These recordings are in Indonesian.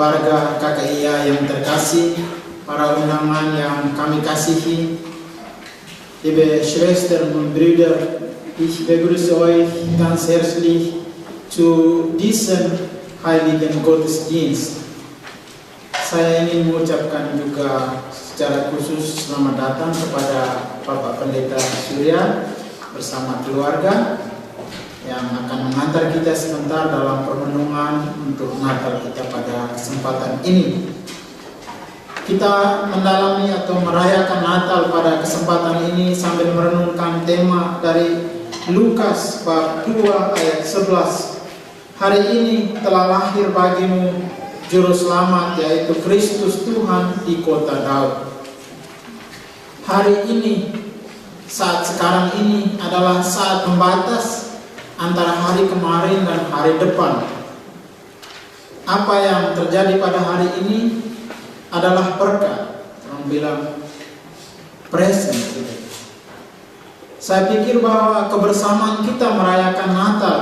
warga KKIA yang terkasih, para undangan yang kami kasihi, liebe Schwestern und Brüder, ich begrüße euch ganz herzlich zu diesem heiligen Gottesdienst. Saya ingin mengucapkan juga secara khusus selamat datang kepada Bapak Pendeta Surya bersama keluarga yang akan mengantar kita sebentar dalam permenungan untuk Natal kita pada kesempatan ini. Kita mendalami atau merayakan Natal pada kesempatan ini sambil merenungkan tema dari Lukas bab 2 ayat 11. Hari ini telah lahir bagimu Juru Selamat, yaitu Kristus Tuhan di kota Daud. Hari ini, saat sekarang ini adalah saat pembatas antara hari kemarin dan hari depan. Apa yang terjadi pada hari ini adalah berkat. Orang bilang present. Saya pikir bahwa kebersamaan kita merayakan Natal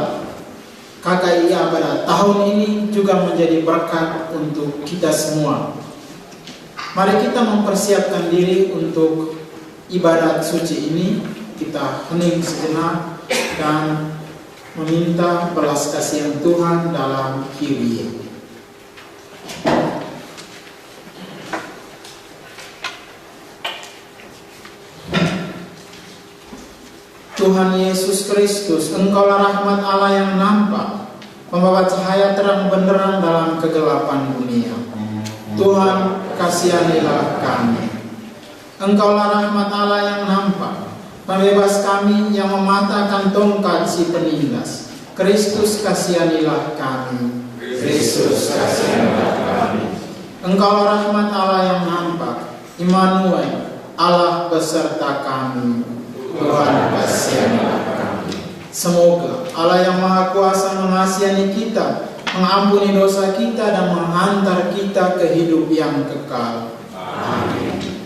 KKIA pada tahun ini juga menjadi berkat untuk kita semua. Mari kita mempersiapkan diri untuk ibadat suci ini. Kita hening sejenak dan meminta belas kasihan Tuhan dalam Kyrie. Tuhan Yesus Kristus, Engkaulah rahmat Allah yang nampak, membawa cahaya terang benderang dalam kegelapan dunia. Tuhan, kasihanilah kami. Engkaulah rahmat Allah yang nampak, membebas kami yang mematahkan tongkat si penindas. Kristus, kasihanilah kami. Kristus, kasihanilah kami. Engkaulah rahmat Allah yang nampak, Immanuel, Allah beserta kami. Tuhan, kasihanilah kami. Semoga Allah yang Maha Kuasa mengasihani kita, mengampuni dosa kita, dan menghantar kita ke hidup yang kekal. Amin.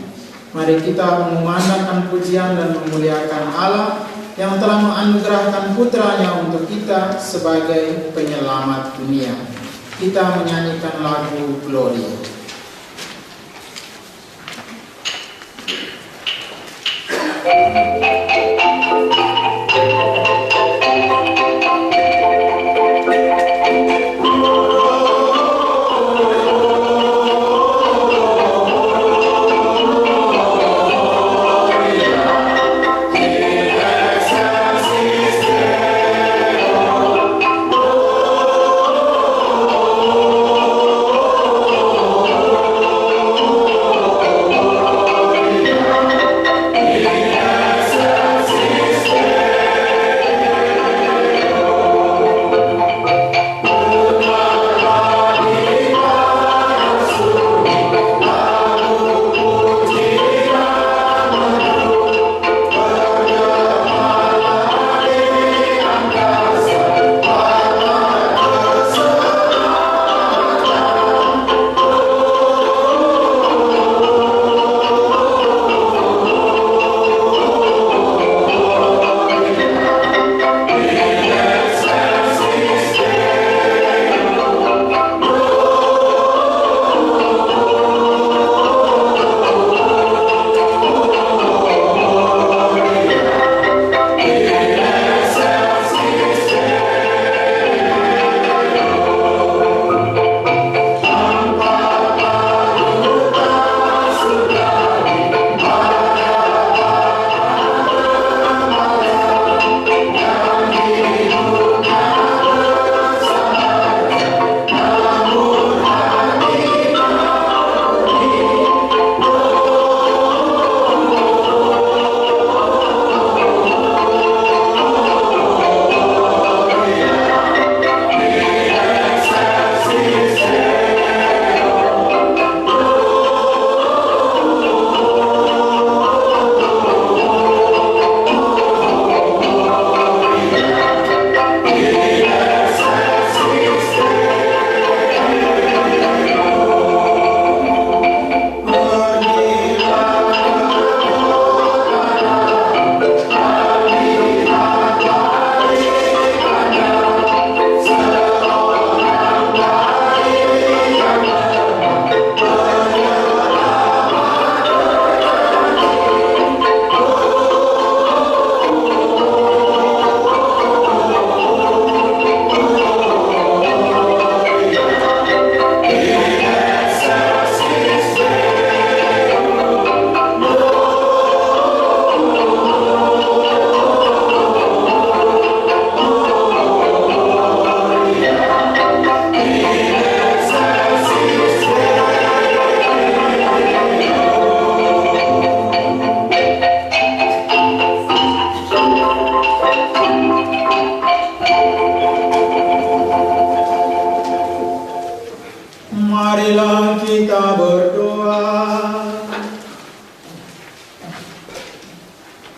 Mari kita mengumandangkan pujian dan memuliakan Allah yang telah menganugerahkan putranya untuk kita sebagai penyelamat dunia. Kita menyanyikan lagu Gloria. Yes.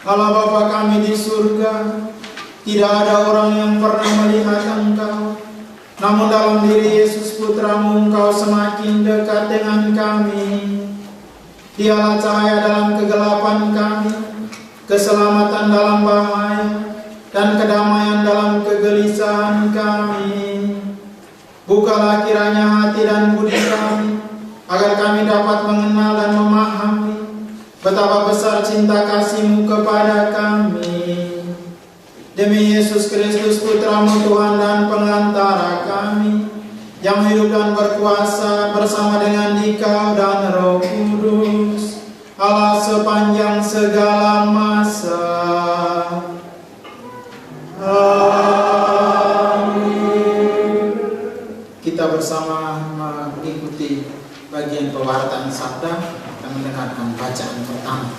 Allah Bapa kami di surga, tidak ada orang yang pernah melihat Engkau, namun dalam diri Yesus Putramu Engkau semakin dekat dengan kami. Dialah cahaya dalam kegelapan kami, keselamatan dalam bahaya, dan kedamaian dalam kegelisahan kami. Bukalah kiranya hati dan budi kami, agar kami dapat mengenal dan memahami betapa besar cinta kasih-Mu kepada kami. Demi Yesus Kristus Putra-Mu Tuhan dan pengantara kami, yang hidup dan berkuasa bersama dengan Dikau dan Roh Kudus, Allah sepanjang segala masa. Kita bersama mengikuti bagian pewartaan sabda dan mendengarkan bacaan pertama.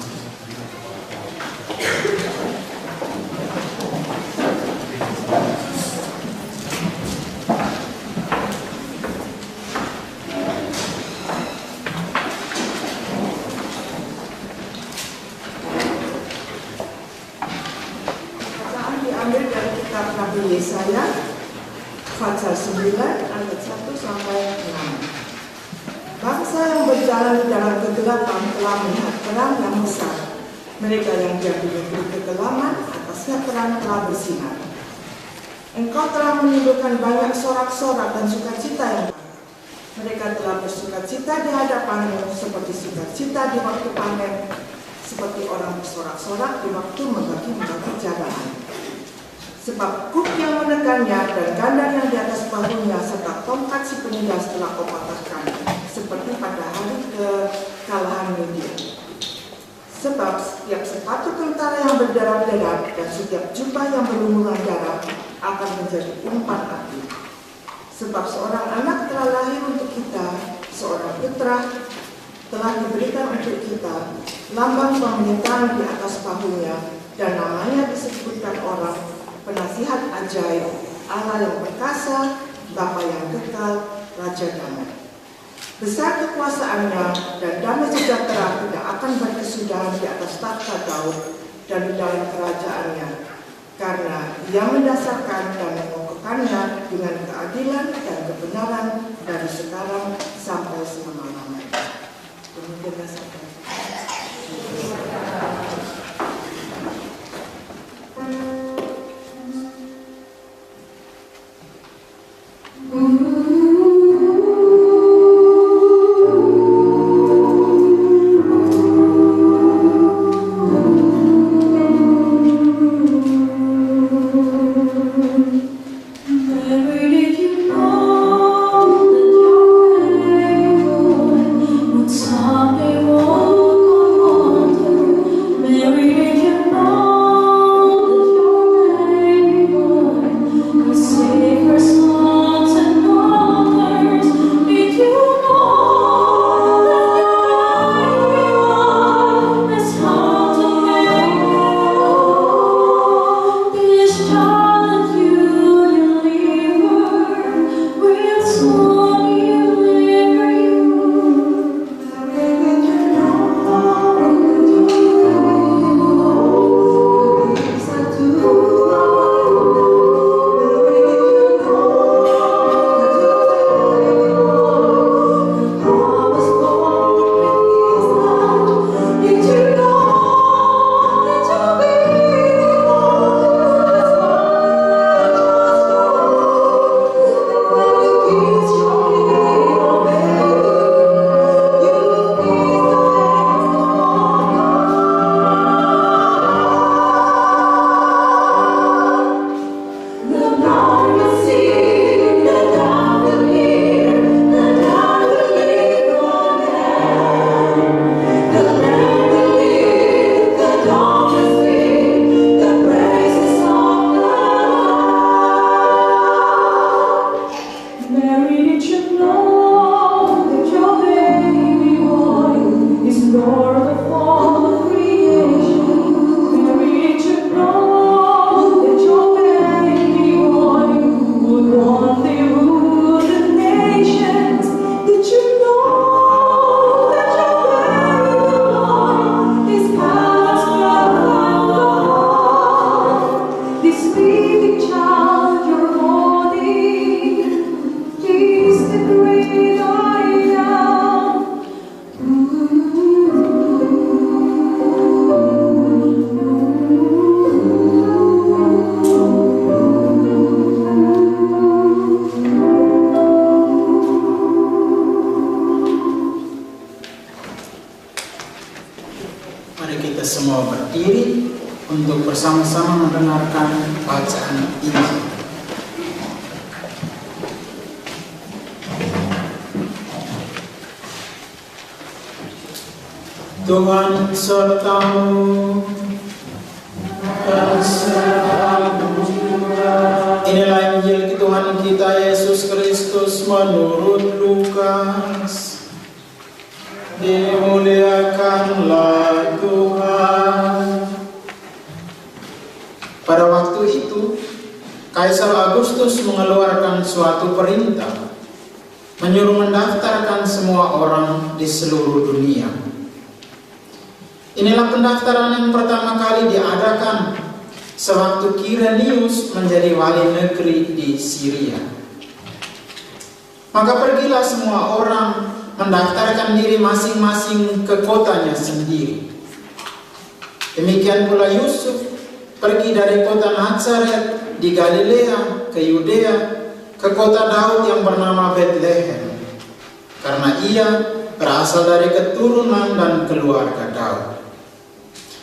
Bacaan diambil dari kitab Nabi Yesaya pasal 9 ayat 1 sampai 6. Bangsa yang berjalan di dalam kegelapan telah melihat terang yang besar. Mereka yang diam di negeri kegelapan, atasnya terang telah bersinar. Engkau telah menimbulkan banyak sorak-sorak dan sukacita yang banyak. Mereka telah bersukacita di hadapan-Mu seperti sukacita di waktu panen, seperti orang bersorak-sorak di waktu membagi-bagi jagaan. Sebab kuk yang menekannya dan kandang yang di atas bahunya serta tongkat si penindas telah Kau patahkan, seperti pada hari kekalahan Media. Sebab setiap sepatu tentara yang berdarah-darah dan setiap jubah yang berlumuran darah akan menjadi umpan api. Sebab seorang anak telah lahir untuk kita, seorang putra telah diberikan untuk kita, lambang pemerintahan di atas bahunya, dan namanya disebutkan orang Penasihat ajaib, Allah yang perkasa, Bapa yang kekal, Raja damai. Besar kekuasaannya dan damai sejahtera tidak akan berkesudahan di atas takhta Daud dan di dalam kerajaannya, karena Ia mendasarkan dan mengokohkannya dengan keadilan dan kebenaran dari sekarang sampai selama-lamanya. Demikianlah sabda. Someday Mari kita semua berdiri untuk bersama-sama mendengarkan bacaan Injil. Tuhan sertamu dan sertamu juga. Inilah Injil Tuhan kita Yesus Kristus menurut Lukas. Dimuliakanlah Tuhan. Pada waktu itu, Kaisar Agustus mengeluarkan suatu perintah, menyuruh mendaftarkan semua orang di seluruh dunia. Inilah pendaftaran yang pertama kali diadakan sewaktu Kirenius menjadi wali negeri di Syria. Maka pergilah semua orang mendaftarkan diri masing-masing ke kotanya sendiri. Demikian pula Yusuf pergi dari kota Nazaret di Galilea ke Yudea, ke kota Daud yang bernama Betlehem, karena ia berasal dari keturunan dan keluarga Daud,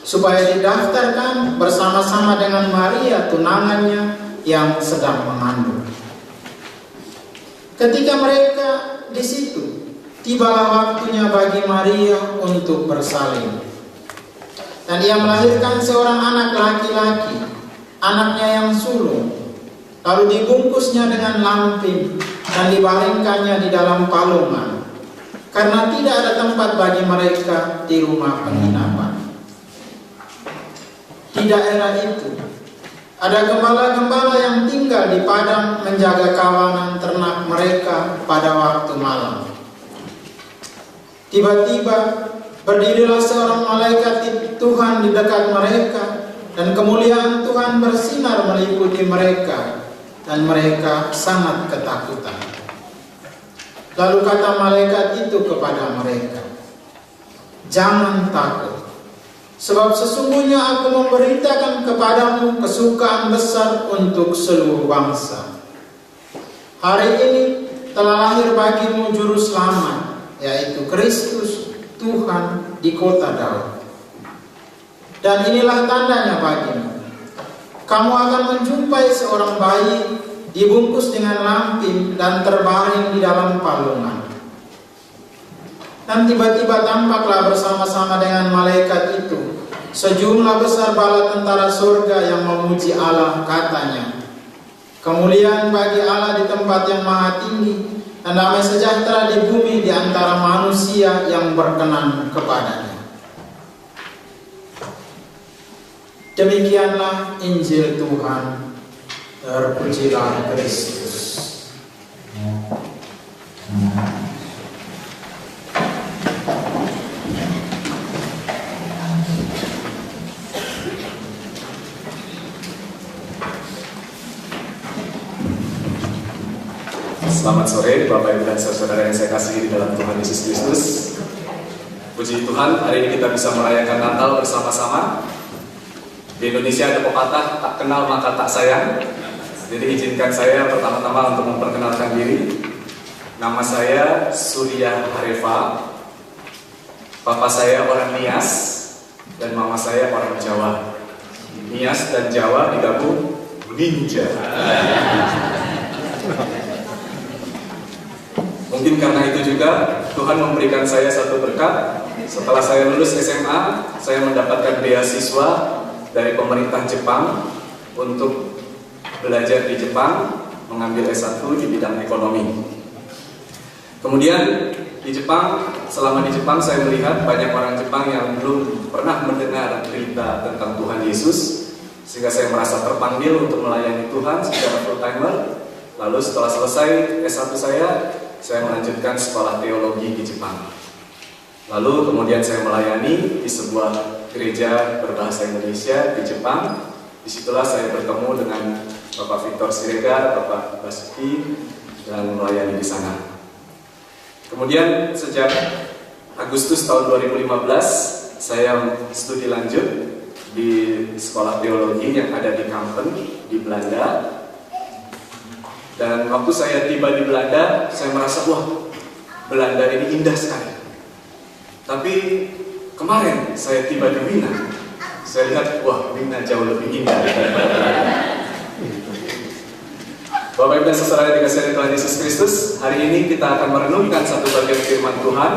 supaya didaftarkan bersama-sama dengan Maria tunangannya yang sedang mengandung. Ketika mereka di situ, tibalah waktunya bagi Maria untuk bersalin. Dan ia melahirkan seorang anak laki-laki, anaknya yang sulung. Lalu dibungkusnya dengan lampin dan dibaringkannya di dalam palungan, karena tidak ada tempat bagi mereka di rumah penginapan. Di daerah itu ada gembala-gembala yang tinggal di padang menjaga kawanan ternak mereka pada waktu malam. Tiba-tiba berdirilah seorang malaikat Tuhan di dekat mereka, dan kemuliaan Tuhan bersinar meliputi mereka, dan mereka sangat ketakutan. Lalu kata malaikat itu kepada mereka, "Jangan takut, sebab sesungguhnya aku memberitakan kepadamu kesukaan besar untuk seluruh bangsa. Hari ini telah lahir bagimu juru selamat, yaitu Kristus Tuhan di kota Daud. Dan inilah tandanya bagimu. Kamu akan menjumpai seorang bayi dibungkus dengan lampin dan terbaring di dalam palungan." Dan tiba-tiba tampaklah bersama-sama dengan malaikat itu sejumlah besar bala tentara surga yang memuji Allah, katanya, "Kemuliaan bagi Allah di tempat yang maha tinggi, dan damai sejahtera di bumi di antara manusia yang berkenan kepadanya." Demikianlah Injil Tuhan. Terpujilah Kristus. Selamat sore Bapak Ibu dan Saudara yang saya kasihi di dalam Tuhan Yesus Kristus. Puji Tuhan, hari ini kita bisa merayakan Natal bersama-sama. Di Indonesia ada pepatah, tak kenal maka tak sayang. Jadi izinkan saya pertama-tama untuk memperkenalkan diri. Nama saya Surya Hareva. Papa saya orang Nias dan mama saya orang Jawa. Nias dan Jawa digabung ninja. Mungkin karena itu juga Tuhan memberikan saya satu berkat. Setelah saya lulus SMA, saya mendapatkan beasiswa dari pemerintah Jepang untuk belajar di Jepang, mengambil S1 di bidang ekonomi. Kemudian di Jepang, selama di Jepang saya melihat banyak orang Jepang yang belum pernah mendengar berita tentang Tuhan Yesus, sehingga saya merasa terpanggil untuk melayani Tuhan secara full timer. Lalu setelah selesai S1 saya melanjutkan sekolah teologi di Jepang. Lalu kemudian saya melayani di sebuah gereja berbahasa Indonesia di Jepang. Disitulah saya bertemu dengan Bapak Victor Siregar, Bapak Basuki, dan melayani di sana. Kemudian sejak Agustus tahun 2015 saya studi lanjut di sekolah teologi yang ada di Kampen di Belanda. Dan waktu saya tiba di Belanda, saya merasa, wah, Belanda ini indah sekali. Tapi kemarin saya tiba di Wina, saya lihat, wah, Wina jauh lebih indah daripada Bapak Ibu dan Saudara yang dikasihi Tuhan Yesus Kristus. Hari ini kita akan merenungkan satu bagian firman Tuhan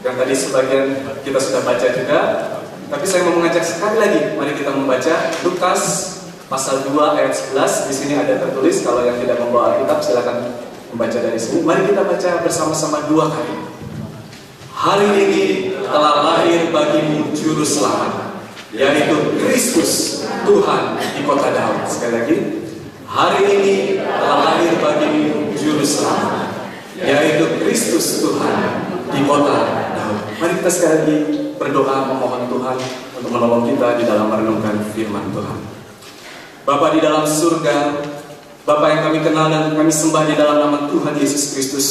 yang tadi sebagian kita sudah baca juga. Tapi saya mau mengajak sekali lagi, mari kita membaca Lukas pasal 2 ayat 11. Di sini ada tertulis, kalau yang tidak membawa Alkitab silakan membaca dari sini. Mari kita baca bersama-sama 2 kali. Hari ini telah lahir bagimu juru selamat, yaitu Kristus Tuhan di kota Daud. Sekali lagi, hari ini telah lahir bagimu juru selamat, yaitu Kristus Tuhan di kota Daud. Mari kita sekali lagi berdoa memohon Tuhan untuk menolong kita di dalam merenungkan firman Tuhan. Bapa di dalam surga, Bapa yang kami kenal dan kami sembah di dalam nama Tuhan Yesus Kristus,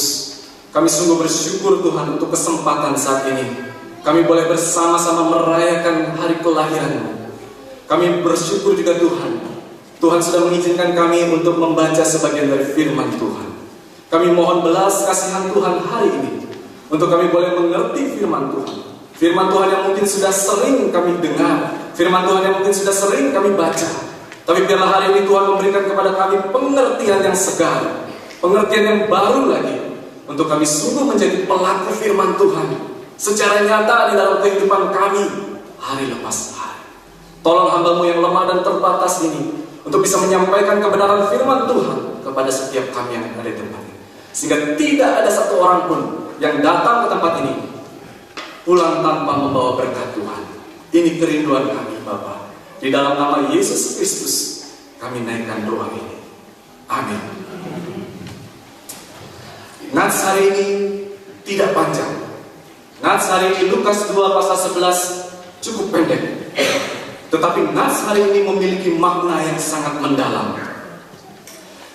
kami sungguh bersyukur Tuhan untuk kesempatan saat ini. Kami boleh bersama-sama merayakan hari kelahiran-Mu. Kami bersyukur juga Tuhan sudah mengizinkan kami untuk membaca sebagian dari firman Tuhan. Kami mohon belas kasihan Tuhan hari ini, untuk kami boleh mengerti firman Tuhan. Firman Tuhan yang mungkin sudah sering kami dengar, firman Tuhan yang mungkin sudah sering kami baca. Tapi biarlah hari ini Tuhan memberikan kepada kami pengertian yang segar, pengertian yang baru lagi, untuk kami sungguh menjadi pelaku firman Tuhan secara nyata di dalam kehidupan kami hari lepas hari. Tolong hamba-Mu yang lemah dan terbatas ini untuk bisa menyampaikan kebenaran firman Tuhan kepada setiap kami yang ada di tempat ini, sehingga tidak ada satu orang pun yang datang ke tempat ini pulang tanpa membawa berkat Tuhan. Ini kerinduan kami Bapa. Di dalam nama Yesus Kristus kami naikkan doa ini. Amin. Nats hari ini tidak panjang. Nats hari ini Lukas 2 pasal 11 cukup pendek. Tetapi Nats hari ini memiliki makna yang sangat mendalam.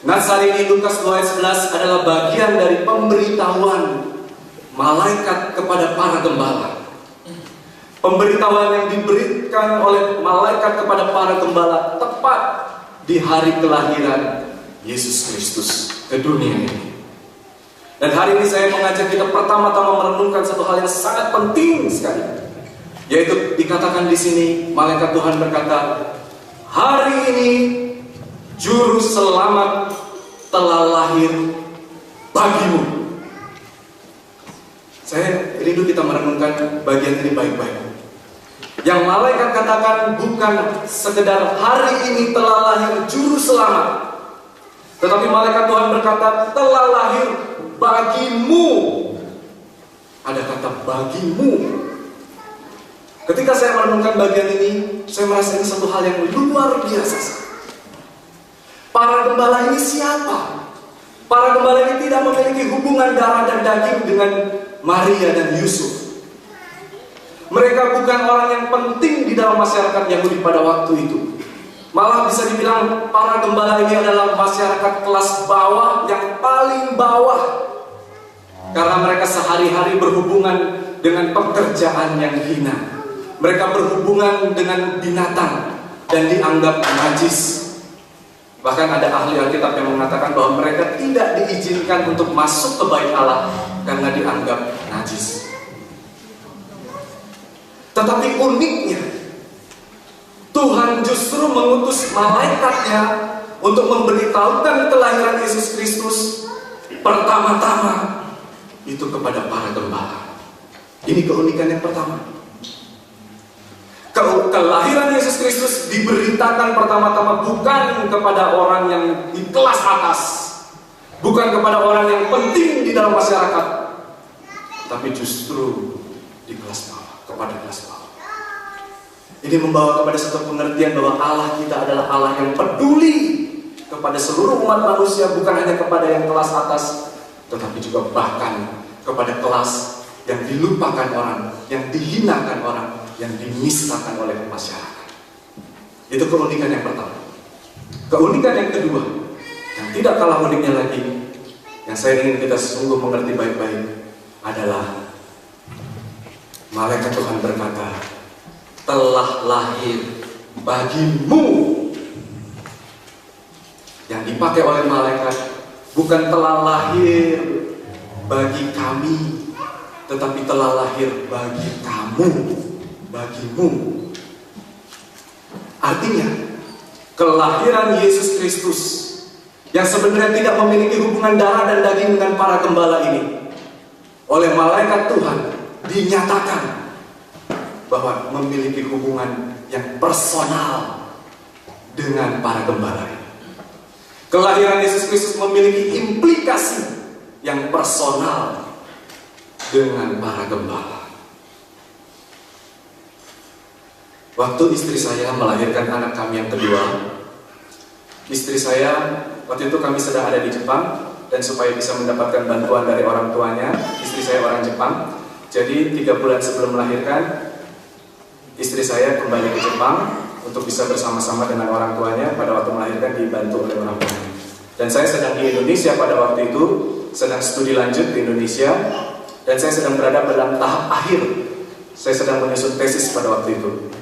Nats hari ini Lukas 2 ayat 11 adalah bagian dari pemberitahuan malaikat kepada para gembala. Pemberitahuan yang diberikan oleh malaikat kepada para gembala tepat di hari kelahiran Yesus Kristus ke dunia ini. Dan hari ini saya mengajak kita pertama-tama merenungkan satu hal yang sangat penting sekali, yaitu dikatakan di sini malaikat Tuhan berkata, hari ini juru selamat telah lahir bagimu. Saya rindu kita merenungkan bagian ini baik-baik. Yang malaikat katakan bukan sekedar hari ini telah lahir juru selamat, tetapi malaikat Tuhan berkata telah lahir bagimu. Ada kata bagimu. Ketika saya merenungkan bagian ini, saya merasa ini satu hal yang luar biasa. Para gembala ini siapa? Para gembala ini tidak memiliki hubungan darah dan daging dengan Maria dan Yusuf. Mereka bukan orang yang penting di dalam masyarakat Yahudi pada waktu itu. Malah bisa dibilang para gembala ini adalah masyarakat kelas bawah yang paling bawah, karena mereka sehari-hari berhubungan dengan pekerjaan yang hina. Mereka berhubungan dengan binatang dan dianggap najis. Bahkan ada ahli Alkitab yang mengatakan bahwa mereka tidak diizinkan untuk masuk ke bait Allah karena dianggap najis. Tetapi uniknya, Tuhan justru mengutus malaikatnya untuk memberitahukan kelahiran Yesus Kristus pertama-tama itu kepada para gembala. Ini keunikan yang pertama. Kelahiran Yesus Kristus diberitakan pertama-tama bukan kepada orang yang di kelas atas, bukan kepada orang yang penting di dalam masyarakat, tapi justru di kelas bawah, kepada kelas bawah. Ini membawa kepada satu pengertian bahwa Allah kita adalah Allah yang peduli kepada seluruh umat manusia, bukan hanya kepada yang kelas atas, tetapi juga bahkan kepada kelas yang dilupakan orang, yang dihinakan orang, yang dinistakan oleh masyarakat. Itu keunikan yang pertama. Keunikan yang kedua, yang tidak kalah uniknya lagi, yang saya ingin kita sungguh mengerti baik-baik, adalah malaikat Tuhan berkata, telah lahir bagimu. Yang dipakai oleh malaikat bukan telah lahir bagi kami, tetapi telah lahir bagi kamu, bagimu. Artinya, kelahiran Yesus Kristus yang sebenarnya tidak memiliki hubungan darah dan daging dengan para gembala ini, oleh malaikat Tuhan dinyatakan bahwa memiliki hubungan yang personal dengan para gembala ini. Kelahiran Yesus Kristus memiliki implikasi yang personal dengan para gembala. Waktu istri saya melahirkan anak kami yang kedua, istri saya, waktu itu kami sedang ada di Jepang, dan supaya bisa mendapatkan bantuan dari orang tuanya, istri saya orang Jepang. Jadi 3 bulan sebelum melahirkan, istri saya kembali ke Jepang untuk bisa bersama-sama dengan orang tuanya. Pada waktu melahirkan dibantu oleh orang tuanya. Dan saya sedang di Indonesia pada waktu itu, sedang studi lanjut di Indonesia, dan saya sedang berada dalam tahap akhir. Saya sedang menyusun tesis pada waktu itu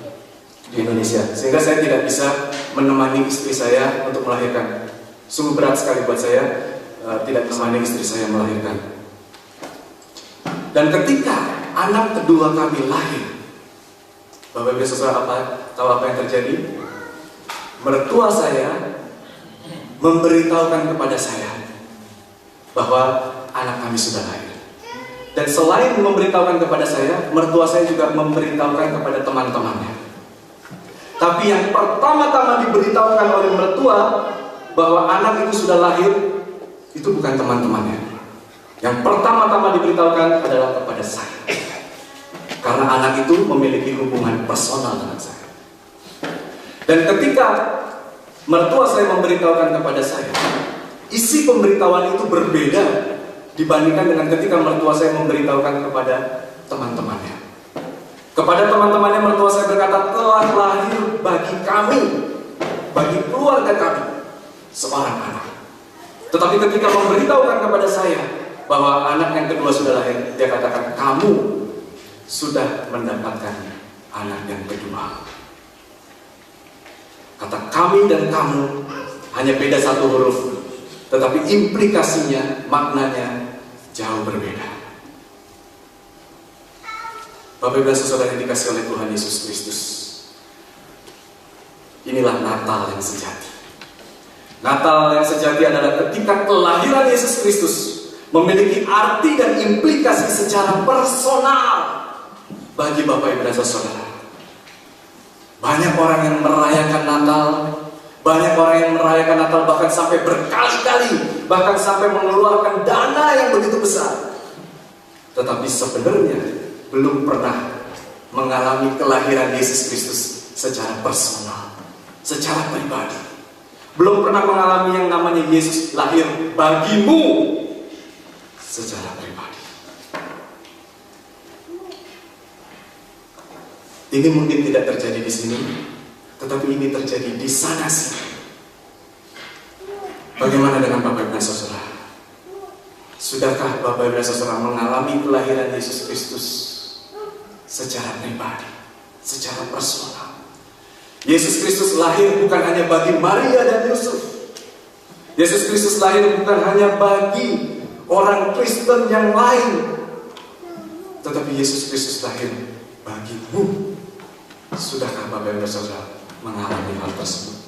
di Indonesia, sehingga saya tidak bisa menemani istri saya untuk melahirkan. Sungguh berat sekali buat saya tidak menemani istri saya melahirkan. Dan ketika anak kedua kami lahir, Bapak Ibu Saudara, tahu apa yang terjadi? Mertua saya memberitahukan kepada saya bahwa anak kami sudah lahir. Dan selain memberitahukan kepada saya, mertua saya juga memberitahukan kepada teman-temannya. Tapi yang pertama-tama diberitahukan oleh mertua bahwa anak itu sudah lahir, itu bukan teman-temannya. Yang pertama-tama diberitahukan adalah kepada saya. Karena anak itu memiliki hubungan personal dengan saya. Dan ketika mertua saya memberitahukan kepada saya, isi pemberitahuan itu berbeda dibandingkan dengan ketika mertua saya memberitahukan kepada teman-temannya. Kepada teman-temannya, mertua saya berkata, telah lahir bagi kami, bagi keluarga kami, seorang anak. Tetapi ketika memberitahukan kepada saya bahwa anak yang kedua sudah lahir, dia katakan, kamu sudah mendapatkan anak yang kedua. Kata kami dan kamu hanya beda satu huruf, tetapi implikasinya, maknanya jauh berbeda. Bapak Ibu dan Saudara yang dikasihi oleh Tuhan Yesus Kristus, inilah Natal yang sejati. Natal yang sejati adalah ketika kelahiran Yesus Kristus memiliki arti dan implikasi secara personal bagi Bapak Ibu dan Saudara. Banyak orang yang merayakan Natal, banyak orang yang merayakan Natal bahkan sampai berkali-kali, bahkan sampai mengeluarkan dana yang begitu besar. Tetapi sebenarnya belum pernah mengalami kelahiran Yesus Kristus secara personal, secara pribadi. Belum pernah mengalami yang namanya Yesus lahir bagimu secara pribadi. Ini mungkin tidak terjadi di sini, tetapi ini terjadi di sana sih. Bagaimana dengan Bapak Ibu dan Saudara? Sudahkah Bapak Ibu dan Saudara mengalami kelahiran Yesus Kristus secara pribadi, secara personal? Yesus Kristus lahir bukan hanya bagi Maria dan Yusuf. Yesus Kristus lahir bukan hanya bagi orang Kristen yang lain, tetapi Yesus Kristus lahir bagimu. Sudahkah Bapak Ibu dan Saudara mengalami hal tersebut?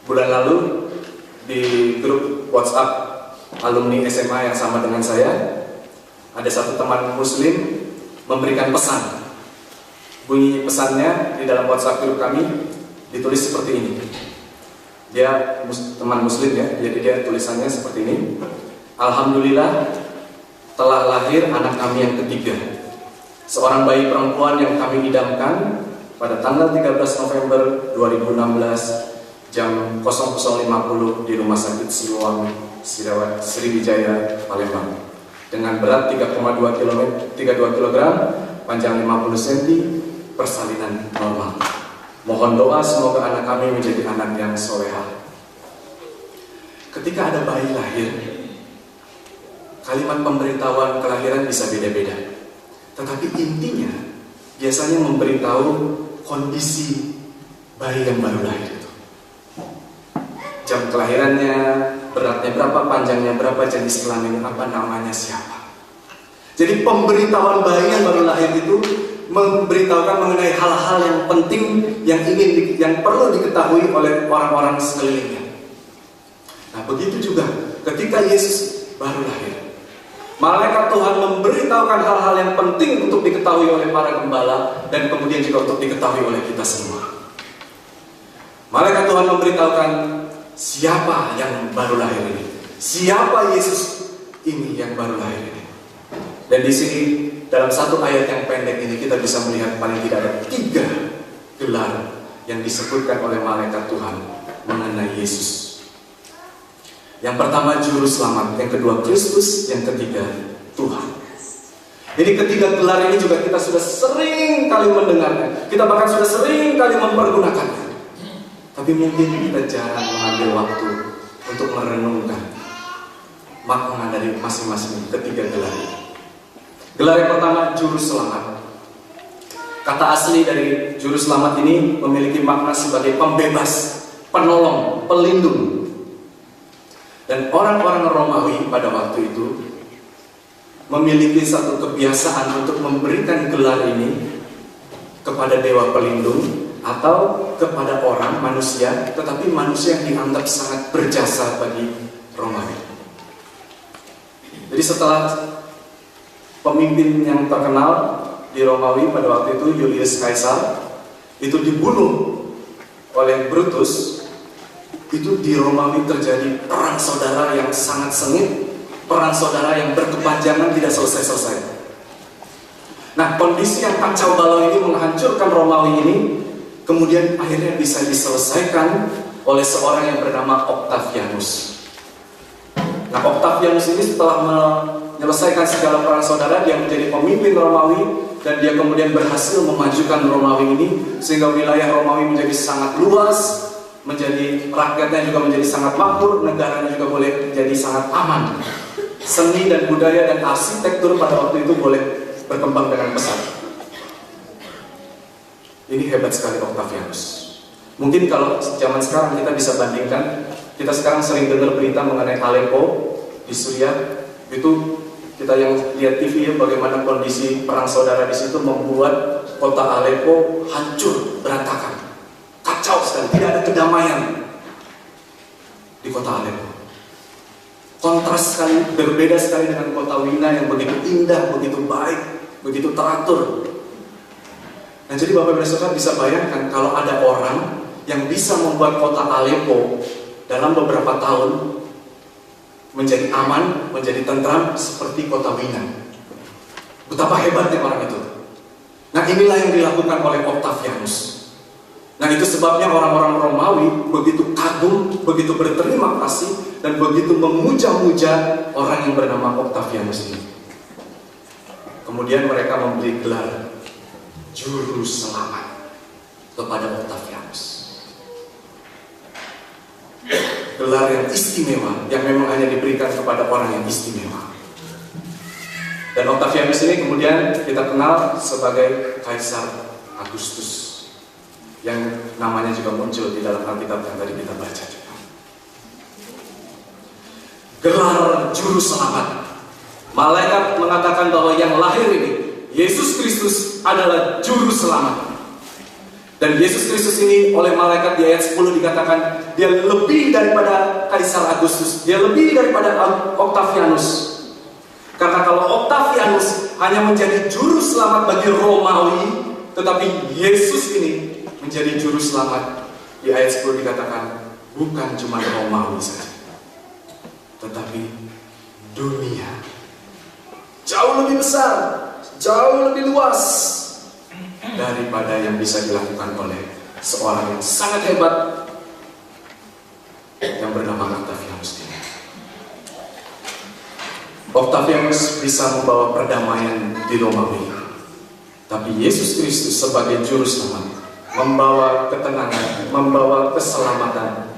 Bulan lalu di grup WhatsApp alumni SMA yang sama dengan saya, ada satu teman muslim memberikan pesan. Bunyi pesannya di dalam WhatsApp grup kami ditulis seperti ini. Dia teman muslim ya, jadi dia tulisannya seperti ini. Alhamdulillah telah lahir anak kami yang ketiga, seorang bayi perempuan yang kami idamkan pada tanggal 13 November 2016 jam 00.50 di Rumah Sakit Siloam, Sriwijaya, Palembang, dengan berat 32 kg, panjang 50 cm, persalinan normal. Mohon doa semoga anak kami menjadi anak yang solehah. Ketika ada bayi lahir, kalimat pemberitahuan kelahiran bisa beda-beda, tetapi intinya biasanya memberitahu kondisi bayi yang baru lahir itu. Jam kelahirannya, beratnya berapa, panjangnya berapa, jenis kelamin apa, namanya siapa. Jadi pemberitahuan bayi yang baru lahir itu memberitahukan mengenai hal-hal yang penting yang perlu diketahui oleh orang-orang sekelilingnya. Nah, begitu juga ketika Yesus baru lahir, malaikat Tuhan memberitahukan hal-hal yang penting untuk diketahui oleh para gembala dan kemudian juga untuk diketahui oleh kita semua. Malaikat Tuhan memberitahukan siapa yang baru lahir ini, siapa Yesus ini yang baru lahir ini. Dan di sini dalam satu ayat yang pendek ini kita bisa melihat paling tidak ada 3 gelar yang disebutkan oleh malaikat Tuhan mengenai Yesus. Yang pertama Juru Selamat, yang kedua Kristus, yang ketiga Tuhan. Jadi ketiga gelar ini juga kita sudah sering kali mendengarnya, kita bahkan sudah sering kali mempergunakannya. Tapi mungkin kita jarang mengambil waktu untuk merenungkan makna dari masing-masing ketiga gelar ini. Gelar yang pertama Juru Selamat. Kata asli dari Juru Selamat ini memiliki makna sebagai pembebas, penolong, pelindung. Dan orang-orang Romawi pada waktu itu memiliki satu kebiasaan untuk memberikan gelar ini kepada dewa pelindung atau kepada orang, manusia, tetapi manusia yang dianggap sangat berjasa bagi Romawi. Jadi setelah pemimpin yang terkenal di Romawi pada waktu itu, Julius Caesar, itu dibunuh oleh Brutus, itu di Romawi terjadi perang saudara yang sangat sengit, perang saudara yang berkepanjangan tidak selesai-selesai. Nah, kondisi yang kacau balau ini menghancurkan Romawi ini, kemudian akhirnya bisa diselesaikan oleh seorang yang bernama Octavianus. Nah, Octavianus ini setelah menyelesaikan segala perang saudara, dia menjadi pemimpin Romawi dan dia kemudian berhasil memajukan Romawi ini sehingga wilayah Romawi menjadi sangat luas, menjadi rakyatnya juga menjadi sangat makmur, negaranya juga boleh jadi sangat aman. Seni dan budaya dan arsitektur pada waktu itu boleh berkembang dengan pesat. Ini hebat sekali Octavianus. Mungkin kalau zaman sekarang kita bisa bandingkan, kita sekarang sering dengar berita mengenai Aleppo di Suriah. Itu kita yang lihat TV ya, bagaimana kondisi perang saudara di situ membuat kota Aleppo hancur, berantakan, kacau sekali, tidak ada kedamaian di kota Aleppo. Kontras sekali, berbeda sekali dengan kota Wina yang begitu indah, begitu baik, begitu teratur. Nah, jadi Bapak Ibu Saudara bisa bayangkan kalau ada orang yang bisa membuat kota Aleppo dalam beberapa tahun menjadi aman, menjadi tentram seperti kota Wina. Betapa hebatnya orang itu. Nah, inilah yang dilakukan oleh Octavianus. Nah, itu sebabnya orang-orang Romawi begitu kagum, begitu berterima kasih, dan begitu memuja-muja orang yang bernama Octavianus ini. Kemudian mereka memberi gelar Juru Selamat kepada Octavianus. Gelar yang istimewa, yang memang hanya diberikan kepada orang yang istimewa. Dan Octavianus ini kemudian kita kenal sebagai Kaisar Agustus, yang namanya juga muncul di dalam Alkitab yang tadi kita baca juga. Gelar Juru Selamat. Malaikat mengatakan bahwa yang lahir ini, Yesus Kristus adalah Juru Selamat. Dan Yesus Kristus ini oleh malaikat di ayat 10 dikatakan dia lebih daripada Kaisar Agustus, dia lebih daripada Octavianus. Karena kalau Octavianus hanya menjadi Juru Selamat bagi Romawi, tetapi Yesus ini menjadi Juru Selamat. Di ayat 10 dikatakan bukan cuma Romawi saja, tetapi dunia. Jauh lebih besar, jauh lebih luas daripada yang bisa dilakukan oleh seorang yang sangat hebat yang bernama Octavianus ini. Octavianus bisa membawa perdamaian di Romawi, tapi Yesus Kristus sebagai Juru Selamat membawa ketenangan, membawa keselamatan,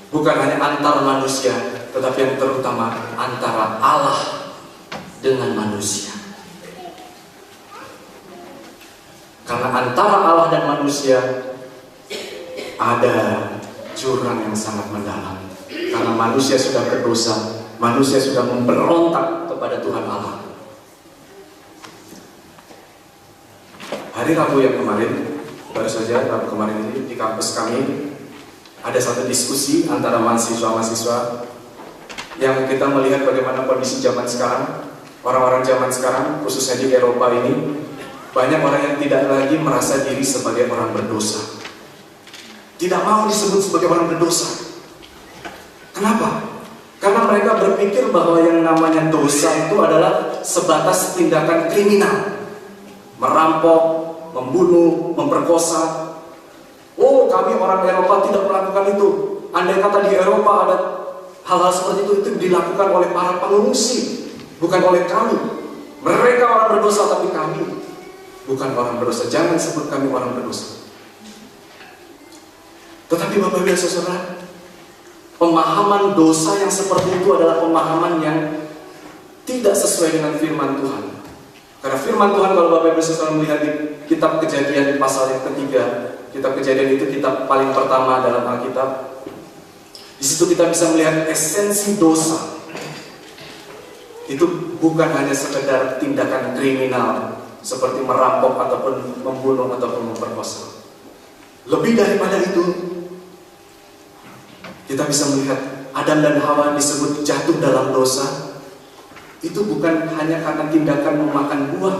bukan hanya antar manusia, tetapi yang terutama antara Allah dengan manusia. Karena antara Allah dan manusia ada jurang yang sangat mendalam. Karena manusia sudah berdosa, manusia sudah memberontak kepada Tuhan Allah. Hari Rabu yang kemarin, baru saja Rabu kemarin ini di kampus kami ada satu diskusi antara mahasiswa-mahasiswa yang kita melihat bagaimana kondisi zaman sekarang. Orang-orang zaman sekarang, khususnya di Eropa ini, banyak orang yang tidak lagi merasa diri sebagai orang berdosa. Tidak mau disebut sebagai orang berdosa. Kenapa? Karena mereka berpikir bahwa yang namanya dosa itu adalah sebatas tindakan kriminal. Merampok, membunuh, memperkosa. Oh, kami orang Eropa tidak melakukan itu. Andai kata di Eropa ada hal-hal seperti itu dilakukan oleh para pengungsi, bukan oleh kami. Mereka orang berdosa, tapi kami bukan orang berdosa. Jangan sebut kami orang berdosa. Tetapi Bapak Ibu Saudara, pemahaman dosa yang seperti itu adalah pemahaman yang tidak sesuai dengan firman Tuhan. Karena firman Tuhan, kalau Bapak Ibu Saudara melihat di kitab Kejadian di pasal yang ketiga, kitab Kejadian itu kitab paling pertama dalam Alkitab. Di situ kita bisa melihat esensi dosa. Itu bukan hanya sekedar tindakan kriminal seperti merampok ataupun membunuh ataupun memperkosa. Lebih daripada itu, kita bisa melihat Adam dan Hawa disebut jatuh dalam dosa. Itu bukan hanya karena tindakan memakan buah.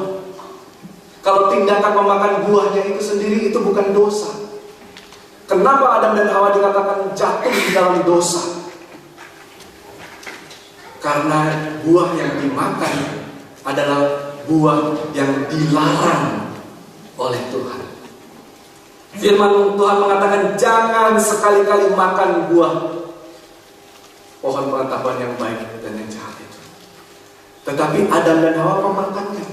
Kalau tindakan memakan buahnya itu sendiri itu bukan dosa. Kenapa Adam dan Hawa dikatakan jatuh di dalam dosa? Karena buah yang dimakan adalah buah yang dilarang oleh Tuhan. Firman Tuhan mengatakan jangan sekali-kali makan buah pohon pengetahuan yang baik dan yang jahat itu. Tetapi Adam dan Hawa memakannya.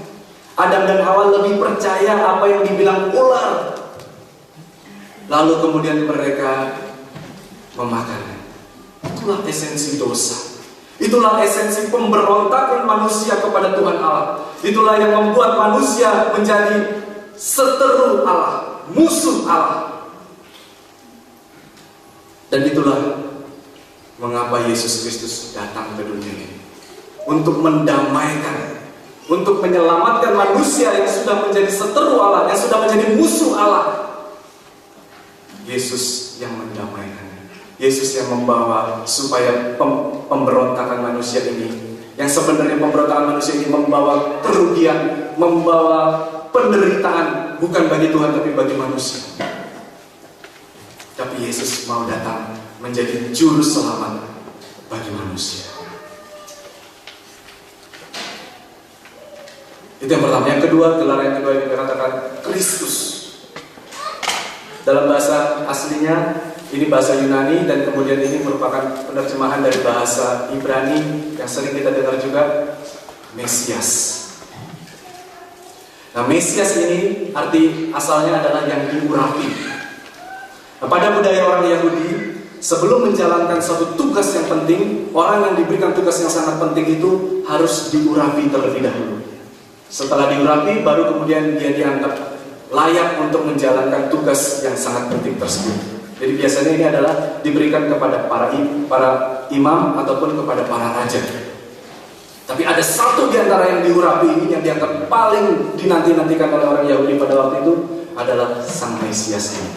Adam dan Hawa lebih percaya apa yang dibilang ular. Lalu kemudian mereka memakannya. Itulah esensi dosa. Itulah esensi pemberontakan manusia kepada Tuhan Allah. Itulah yang membuat manusia menjadi seteru Allah, musuh Allah. Dan itulah mengapa Yesus Kristus datang ke dunia ini. Untuk mendamaikan, untuk menyelamatkan manusia yang sudah menjadi seteru Allah, yang sudah menjadi musuh Allah. Yesus yang mendamaikan. Yesus yang membawa supaya pemberontakan manusia ini, yang sebenarnya pemberontakan manusia ini membawa kerugian, membawa penderitaan, bukan bagi Tuhan tapi bagi manusia. Tapi Yesus mau datang menjadi juru selamat bagi manusia. Itu yang pertama. Yang kedua, gelar yang kedua ini dikatakan Kristus. Dalam bahasa aslinya ini bahasa Yunani, dan kemudian ini merupakan penerjemahan dari bahasa Ibrani yang sering kita dengar juga, Mesias. Nah, Mesias ini arti asalnya adalah yang diurapi. Nah, pada budaya orang Yahudi, sebelum menjalankan suatu tugas yang penting, orang yang diberikan tugas yang sangat penting itu harus diurapi terlebih dahulu. Setelah diurapi, baru kemudian dia dianggap layak untuk menjalankan tugas yang sangat penting tersebut. Jadi biasanya ini adalah diberikan kepada para imam ataupun kepada para raja. Tapi ada satu di antara yang diurapi ini yang dianggap paling dinanti-nantikan oleh orang Yahudi pada waktu itu adalah Sang Mesias ini.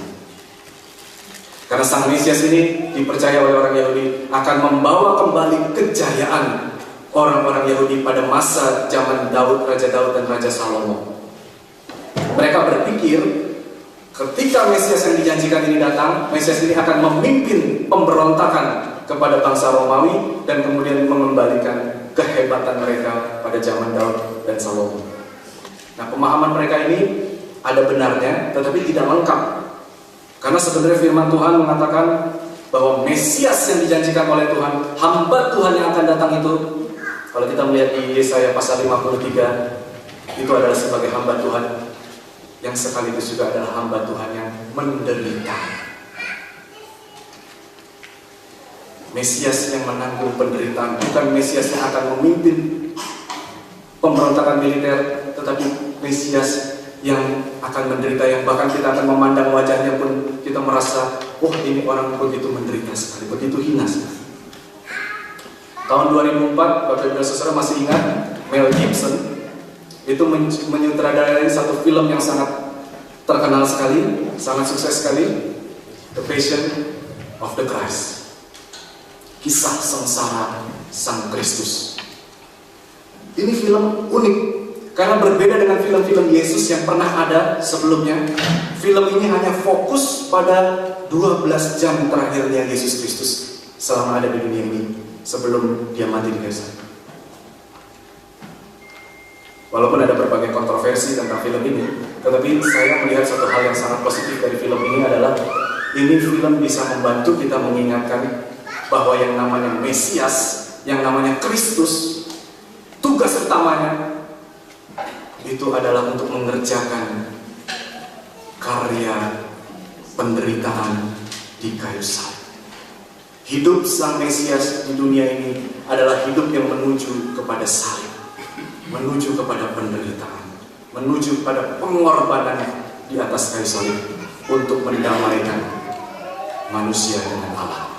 Karena Sang Mesias ini dipercaya oleh orang Yahudi akan membawa kembali kejayaan orang-orang Yahudi pada masa zaman Daud, Raja Daud dan Raja Salomo. Mereka berpikir ketika Mesias yang dijanjikan ini datang, Mesias ini akan memimpin pemberontakan kepada bangsa Romawi dan kemudian mengembalikan kehebatan mereka pada zaman Daud dan Salomo. Nah, pemahaman mereka ini ada benarnya, tetapi tidak lengkap. Karena sebenarnya firman Tuhan mengatakan bahwa Mesias yang dijanjikan oleh Tuhan, hamba Tuhan yang akan datang itu, kalau kita melihat di Yesaya pasal 53, itu adalah sebagai hamba Tuhan yang sekaligus juga adalah hamba Tuhan yang menderita. Mesias yang menanggung penderitaan, bukan Mesias yang akan memimpin pemberontakan militer, tetapi Mesias yang akan menderita, yang bahkan kita akan memandang wajahnya pun kita merasa, wah, ini orang begitu menderita sekali, begitu hina sekali. Tahun 2004, Bapak Ibu dan Saudara masih ingat, Mel Gibson itu menyutradarai satu film yang sangat terkenal sekali, sangat sukses sekali, The Passion of the Christ. Kisah sengsara Sang Kristus. Ini film unik karena berbeda dengan film-film Yesus yang pernah ada sebelumnya. Film ini hanya fokus pada 12 jam terakhirnya Yesus Kristus selama ada di dunia ini, sebelum dia mati di kayu salib. Walaupun ada berbagai kontroversi tentang film ini, tetapi saya melihat satu hal yang sangat positif dari film ini adalah ini film bisa membantu kita mengingatkan bahwa yang namanya Mesias, yang namanya Kristus, tugas utamanya itu adalah untuk mengerjakan karya penderitaan di kayu salib. Hidup Sang Mesias di dunia ini adalah hidup yang menuju kepada salib, menuju kepada penderitaan, menuju pada pengorbanan di atas kayu salib untuk mendamaikan manusia dengan Allah.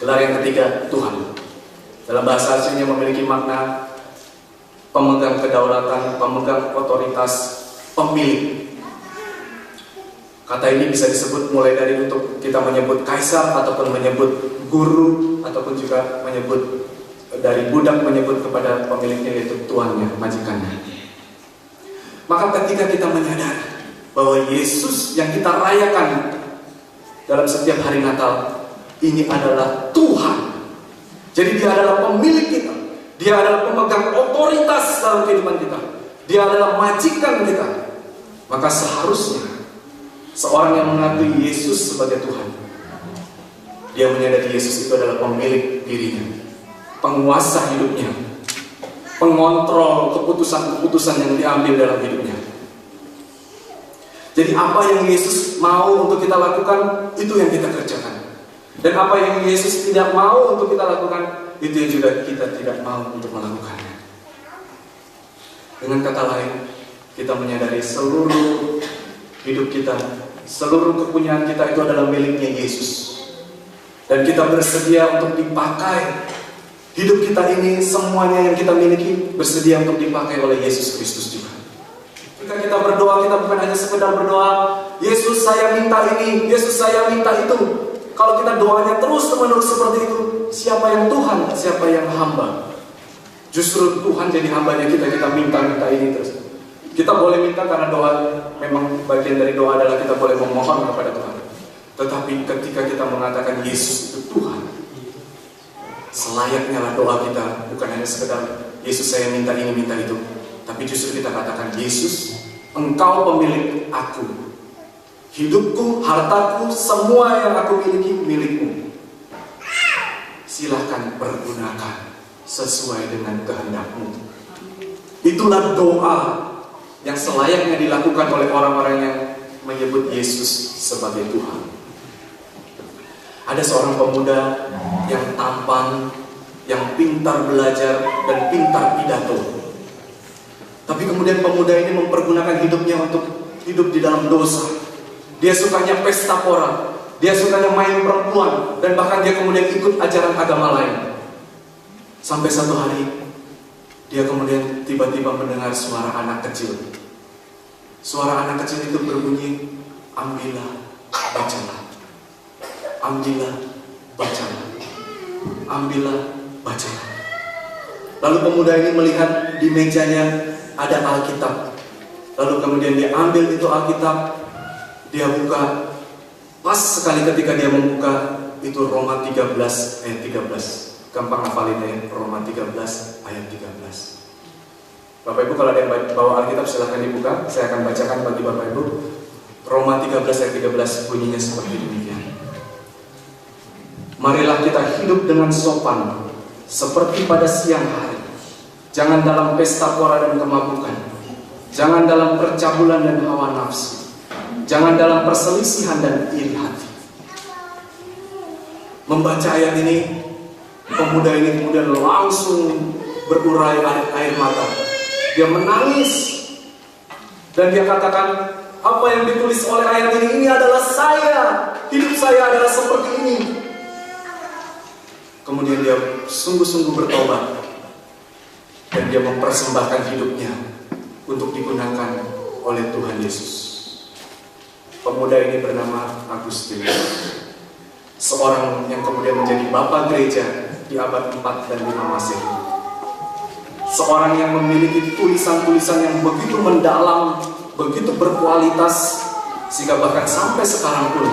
Gelar yang ketiga, Tuhan. Dalam bahasa aslinya memiliki makna pemegang kedaulatan, pemegang otoritas, pemilik. Kata ini bisa disebut mulai dari untuk kita menyebut kaisar, ataupun menyebut guru, ataupun juga menyebut dari budak menyebut kepada pemiliknya, yaitu tuannya, majikannya. Maka ketika kita menyadari bahwa Yesus yang kita rayakan dalam setiap hari Natal ini adalah Tuhan, jadi dia adalah pemilik kita, dia adalah pemegang otoritas dalam kehidupan kita, dia adalah majikan kita, maka seharusnya seorang yang mengakui Yesus sebagai Tuhan, dia menyadari Yesus itu adalah pemilik dirinya, penguasa hidupnya, pengontrol keputusan-keputusan yang diambil dalam hidupnya. Jadi apa yang Yesus mau untuk kita lakukan, itu yang kita kerjakan. Dan apa yang Yesus tidak mau untuk kita lakukan, itu yang juga kita tidak mau untuk melakukannya. Dengan kata lain, kita menyadari seluruh hidup kita, seluruh kepunyaan kita itu adalah miliknya Yesus. Dan kita bersedia untuk dipakai. Hidup kita ini, semuanya yang kita miliki, bersedia untuk dipakai oleh Yesus Kristus juga. Ketika kita berdoa, kita bukan hanya sekedar berdoa, Yesus saya minta ini, Yesus saya minta itu. Kalau kita doanya terus-menerus seperti itu, siapa yang Tuhan, siapa yang hamba? Justru Tuhan jadi hambanya kita minta ini terus. Kita boleh minta karena doa, memang bagian dari doa adalah kita boleh memohon kepada Tuhan. Tetapi ketika kita mengatakan Yesus itu Tuhan, selayaknya lah doa kita bukan hanya sekedar Yesus saya minta ini, minta itu. Tapi justru kita katakan Yesus, Engkau pemilik aku. Hidupku, hartaku, semua yang aku miliki, milikmu. Silahkan pergunakan sesuai dengan kehendak-Mu. Itulah doa yang selayaknya dilakukan oleh orang-orang yang menyebut Yesus sebagai Tuhan. Ada seorang pemuda yang tampan, yang pintar belajar dan pintar pidato. Tapi kemudian pemuda ini mempergunakan hidupnya untuk hidup di dalam dosa. Dia sukanya pesta pora, dia sukanya main perempuan, dan bahkan dia kemudian ikut ajaran agama lain. Sampai satu hari, dia kemudian tiba-tiba mendengar suara anak kecil. Suara anak kecil itu berbunyi, ambillah, bacalah. Ambillah, bacalah. Ambillah, bacalah. Lalu pemuda ini melihat di mejanya ada Alkitab. Lalu kemudian dia ambil itu Alkitab. Dia buka, pas sekali ketika dia membuka, itu Roma 13 ayat 13. Gampang hafalinnya ya, Roma 13 ayat 13. Bapak Ibu kalau ada yang bawa Alkitab silahkan dibuka. Saya akan bacakan bagi Bapak Ibu. Roma 13 ayat 13 bunyinya seperti demikian. Marilah kita hidup dengan sopan, seperti pada siang hari. Jangan dalam pesta pora dan kemabukan. Jangan dalam percabulan dan hawa nafsu. Jangan dalam perselisihan dan iri hati. Membaca ayat ini, pemuda ini kemudian langsung berurai air mata. Dia menangis. Dan dia katakan, apa yang ditulis oleh ayat ini adalah saya. Hidup saya adalah seperti ini. kemudian dia sungguh-sungguh bertobat dan dia mempersembahkan hidupnya untuk digunakan oleh Tuhan Yesus. Pemuda ini bernama Agustinus, seorang yang kemudian menjadi bapa gereja di abad 4 dan 5 Masehi. Seorang yang memiliki tulisan-tulisan yang begitu mendalam, begitu berkualitas, sehingga bahkan sampai sekarang pun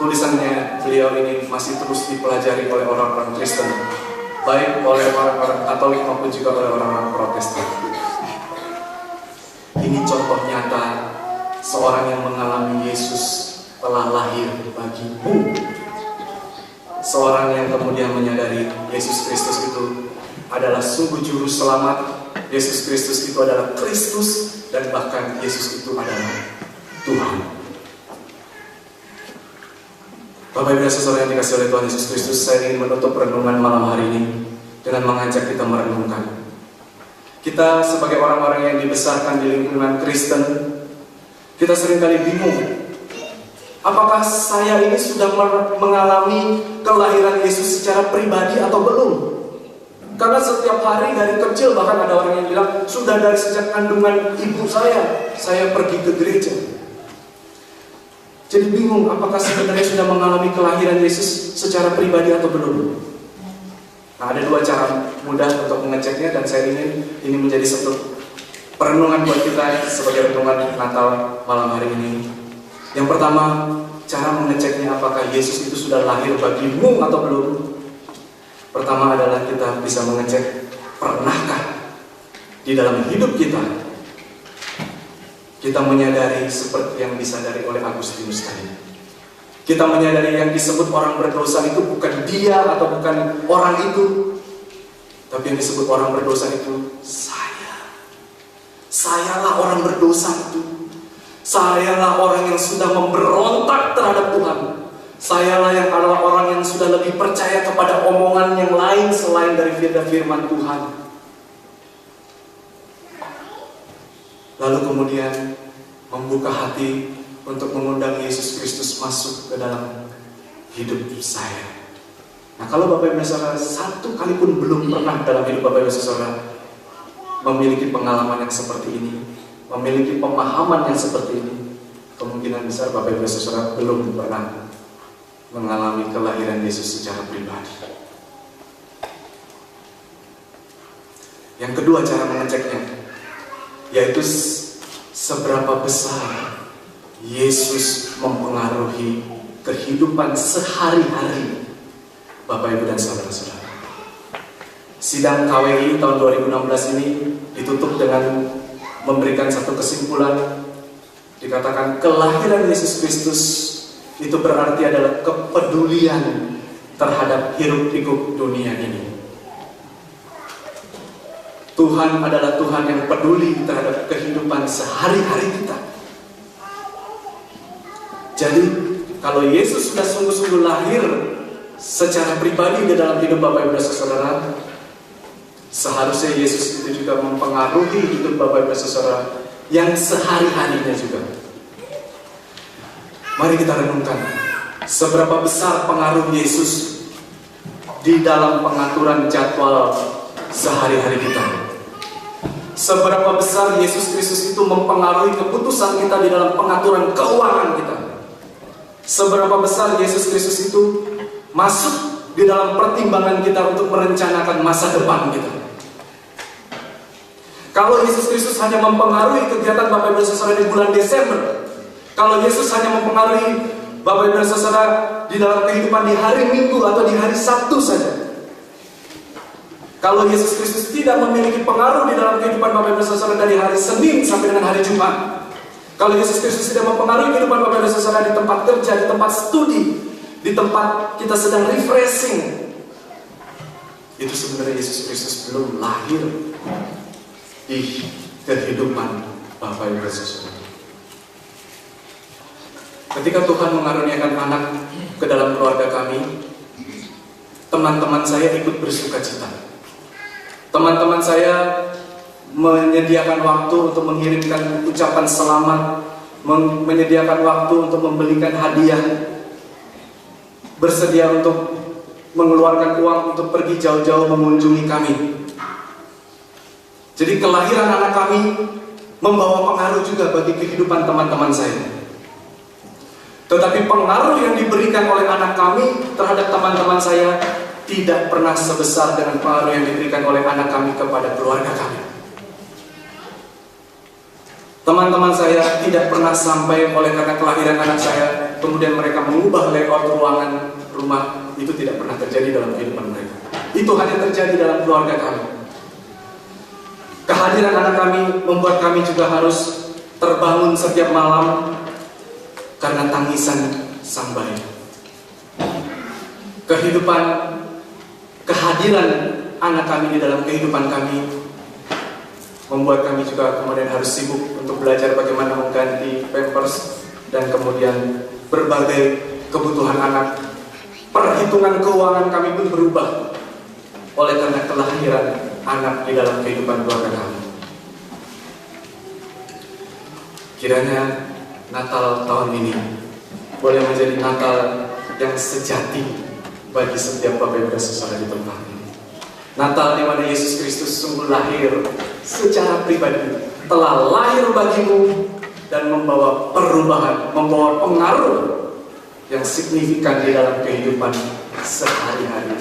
tulisannya beliau ini masih terus dipelajari oleh orang-orang Kristen, baik oleh orang-orang Katolik maupun juga oleh orang-orang Protestan. Ini contoh nyata seorang yang mengalami Yesus telah lahir bagimu. Seorang yang kemudian menyadari Yesus Kristus itu adalah sungguh juru selamat. Yesus Kristus itu adalah Kristus, dan bahkan Yesus itu adalah Tuhan. Bapak Ibu dan Saudara yang dikasihi oleh Tuhan Yesus Kristus, saya ingin menutup renungan malam hari ini dengan mengajak kita merenungkan. Kita sebagai orang-orang yang dibesarkan di lingkungan Kristen, kita seringkali bingung, apakah saya ini sudah mengalami kelahiran Yesus secara pribadi atau belum? Karena setiap hari dari kecil, bahkan ada orang yang bilang, sudah dari sejak kandungan ibu saya pergi ke gereja. Jadi bingung, apakah sebenarnya sudah mengalami kelahiran Yesus secara pribadi atau belum? Nah, ada dua cara mudah untuk mengeceknya, dan saya ingin ini menjadi satu perenungan buat kita sebagai renungan Natal malam hari ini. Yang pertama, cara mengeceknya apakah Yesus itu sudah lahir bagimu atau belum. Pertama adalah kita bisa mengecek, pernahkah di dalam hidup kita menyadari seperti yang disadari oleh Agustinus tadi. Kita menyadari yang disebut orang berdosa itu bukan dia atau bukan orang itu, tapi yang disebut orang berdosa itu saya. Sayalah orang berdosa itu. Sayalah orang yang sudah memberontak terhadap Tuhan. Sayalah yang adalah orang yang sudah lebih percaya kepada omongan yang lain selain dari firman Tuhan. Lalu kemudian membuka hati untuk mengundang Yesus Kristus masuk ke dalam hidup saya. Nah, kalau Bapak Ibu Saudara satu kali pun belum pernah dalam hidup Bapak Ibu Saudara memiliki pengalaman yang seperti ini, memiliki pemahaman yang seperti ini, kemungkinan besar Bapak Ibu Saudara belum pernah mengalami kelahiran Yesus secara pribadi. Yang kedua cara mengeceknya, yaitu seberapa besar Yesus mempengaruhi kehidupan sehari-hari Bapak Ibu dan Saudara-saudara. Sidang KWI tahun 2016 ini ditutup dengan memberikan satu kesimpulan. Dikatakan kelahiran Yesus Kristus itu berarti adalah kepedulian terhadap hiruk-pikuk dunia ini. Tuhan adalah Tuhan yang peduli terhadap kehidupan sehari-hari kita. Jadi, kalau Yesus sudah sungguh-sungguh lahir secara pribadi di dalam hidup Bapak Ibu dan Saudara, seharusnya Yesus itu juga mempengaruhi hidup Bapak Ibu dan Saudara yang sehari-harinya juga. Mari kita renungkan, seberapa besar pengaruh Yesus di dalam pengaturan jadwal sehari-hari kita. Seberapa besar Yesus Kristus itu mempengaruhi keputusan kita di dalam pengaturan keuangan kita. Seberapa besar Yesus Kristus itu masuk di dalam pertimbangan kita untuk merencanakan masa depan kita. Kalau Yesus Kristus hanya mempengaruhi kegiatan Bapak Ibu dan Saudara di bulan Desember, kalau Yesus hanya mempengaruhi Bapak Ibu dan Saudara di dalam kehidupan di hari Minggu atau di hari Sabtu saja, kalau Yesus Kristus tidak memiliki pengaruh di dalam kehidupan Bapak Ibu dan Saudara dari hari Senin sampai dengan hari Jumat, kalau Yesus Kristus tidak mempengaruhi kehidupan Bapak Ibu dan Saudara di tempat kerja, di tempat studi, di tempat kita sedang refreshing, itu sebenarnya Yesus Kristus belum lahir di kehidupan Bapak Ibu dan Saudara. Ketika Tuhan mengaruniakan anak ke dalam keluarga kami, teman-teman saya ikut bersuka cita. Teman-teman saya menyediakan waktu untuk mengirimkan ucapan selamat, menyediakan waktu untuk membelikan hadiah, bersedia untuk mengeluarkan uang untuk pergi jauh-jauh mengunjungi kami. Jadi kelahiran anak kami membawa pengaruh juga bagi kehidupan teman-teman saya. Tetapi pengaruh yang diberikan oleh anak kami terhadap teman-teman saya tidak pernah sebesar dengan pengaruh yang diberikan oleh anak kami kepada keluarga kami. Teman-teman saya tidak pernah sampai oleh karena kelahiran anak saya, kemudian mereka mengubah layout ruangan rumah. Itu tidak pernah terjadi dalam kehidupan mereka. Itu hanya terjadi dalam keluarga kami. Kehadiran anak kami membuat kami juga harus terbangun setiap malam karena tangisan sang bayi. Kehadiran anak kami di dalam kehidupan kami membuat kami juga kemudian harus sibuk untuk belajar bagaimana mengganti pampers dan kemudian berbagai kebutuhan anak. Perhitungan keuangan kami pun berubah oleh karena kelahiran anak di dalam kehidupan keluarga kami. Kiranya Natal tahun ini boleh menjadi Natal yang sejati bagi setiap Bapak Ibu dan Saudara di tempat ini. Natal di mana Yesus Kristus sungguh lahir secara pribadi, telah lahir bagimu dan membawa perubahan, membawa pengaruh yang signifikan di dalam kehidupan sehari-hari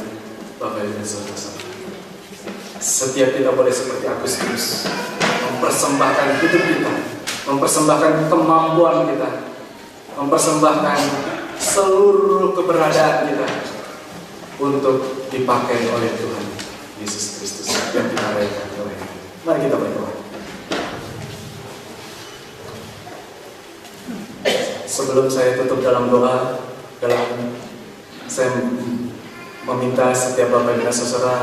Bapak Ibu dan Saudara. Setiap kita boleh seperti Agustinus, mempersembahkan hidup kita, mempersembahkan kemampuan kita, mempersembahkan seluruh keberadaan kita untuk dipakai oleh Tuhan Yesus Kristus yang kita rayakan oleh. Mari kita berdoa. Sebelum saya tutup dalam doa, saya meminta setiap Bapak Ibu dan Saudara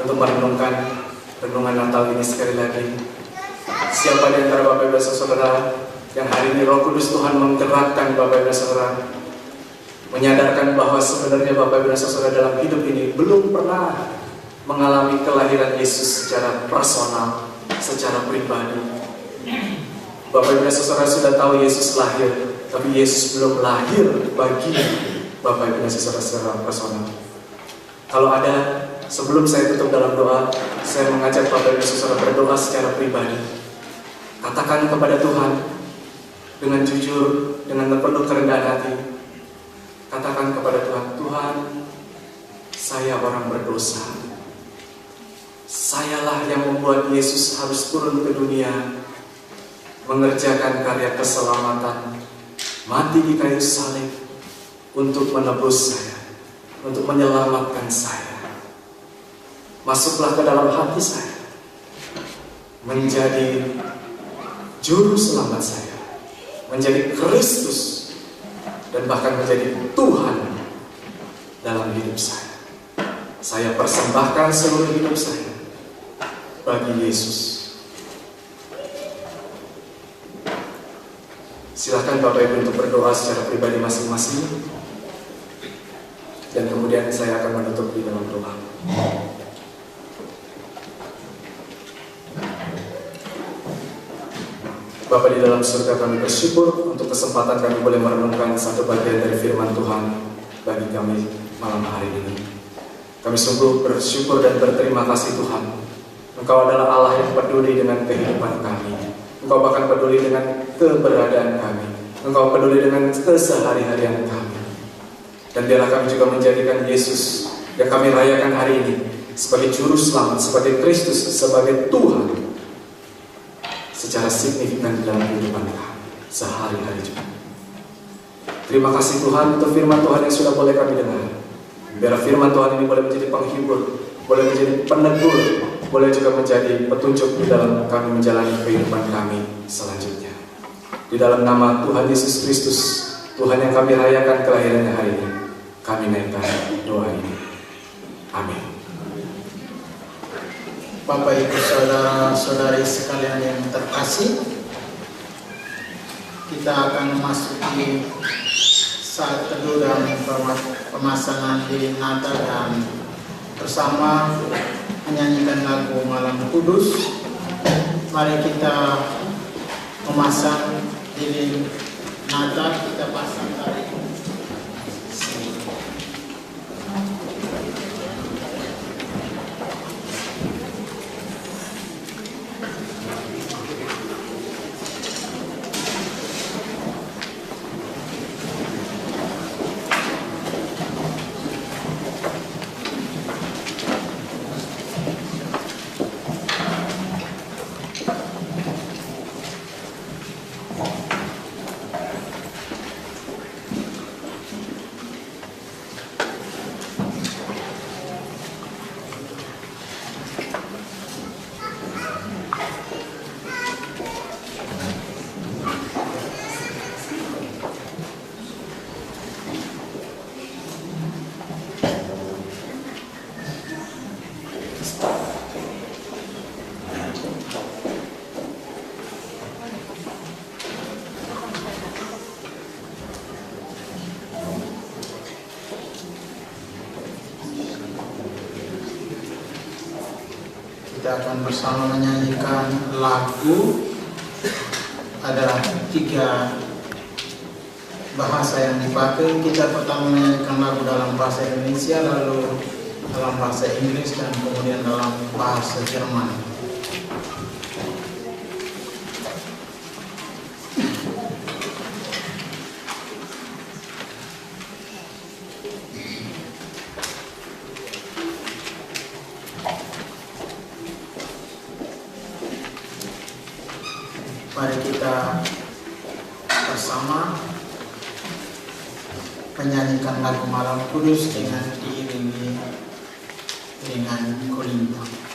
untuk merenungkan renungan Natal ini sekali lagi. Siapa di antara Bapak Ibu dan Saudara yang hari ini Roh Kudus Tuhan menggerakkan Bapak Ibu dan Saudara, menyadarkan bahwa sebenarnya Bapak Ibu dan Saudara dalam hidup ini belum pernah mengalami kelahiran Yesus secara personal, secara pribadi. Bapak Ibu dan Saudara sudah tahu Yesus lahir, tapi Yesus belum lahir bagi Bapak Ibu dan Saudara secara personal. Kalau ada, sebelum saya tutup dalam doa, saya mengajak Bapak Ibu dan Saudara berdoa secara pribadi. Katakan kepada Tuhan dengan jujur, dengan penuh kerendahan hati. Katakan kepada Tuhan, Tuhan, saya orang berdosa. Sayalah yang membuat Yesus harus turun ke dunia, mengerjakan karya keselamatan, mati di kayu salib untuk menebus saya, untuk menyelamatkan saya. Masuklah ke dalam hati saya, menjadi juru selamat saya, menjadi Kristus, dan bahkan menjadi Tuhan dalam hidup saya. Saya persembahkan seluruh hidup saya bagi Yesus. Silakan Bapak Ibu untuk berdoa secara pribadi masing-masing, dan kemudian saya akan menutup di dalam doa. Bapa di dalam surga, kami bersyukur untuk kesempatan kami boleh merenungkan satu bagian dari firman Tuhan bagi kami malam hari ini. Kami sungguh bersyukur dan berterima kasih Tuhan. Engkau adalah Allah yang peduli dengan kehidupan kami. Engkau bahkan peduli dengan keberadaan kami. Engkau peduli dengan kesehari-harian kami. Dan biarlah kami juga menjadikan Yesus yang kami rayakan hari ini sebagai juru selamat, sebagai Kristus, sebagai Tuhan secara signifikan di dalam kehidupan kami sehari-hari juga. Terima kasih Tuhan untuk firman Tuhan yang sudah boleh kami dengar. Biar firman Tuhan ini boleh menjadi penghibur, boleh menjadi penegur, boleh juga menjadi petunjuk di dalam kami menjalani kehidupan kami selanjutnya. Di dalam nama Tuhan Yesus Kristus, Tuhan yang kami rayakan kelahirannya hari ini, kami naikkan doa ini. Amin. Bapak Ibu Saudara-saudari sekalian yang terkasih, kita akan memasuki saat teduh dan pemasangan di Natal, dan bersama menyanyikan lagu Malam Kudus. Mari kita memasang lilin Natal, kita pasang tadi. kita akan bersama menyanyikan lagu. Ada 3 bahasa yang dipakai. Kita pertama menyanyikan lagu dalam bahasa Indonesia, lalu dalam bahasa Inggris, dan kemudian dalam bahasa Jerman. Mari kita bersama menyanyikan lagu Malam Kudus dengan diiringi dengan kulimpah.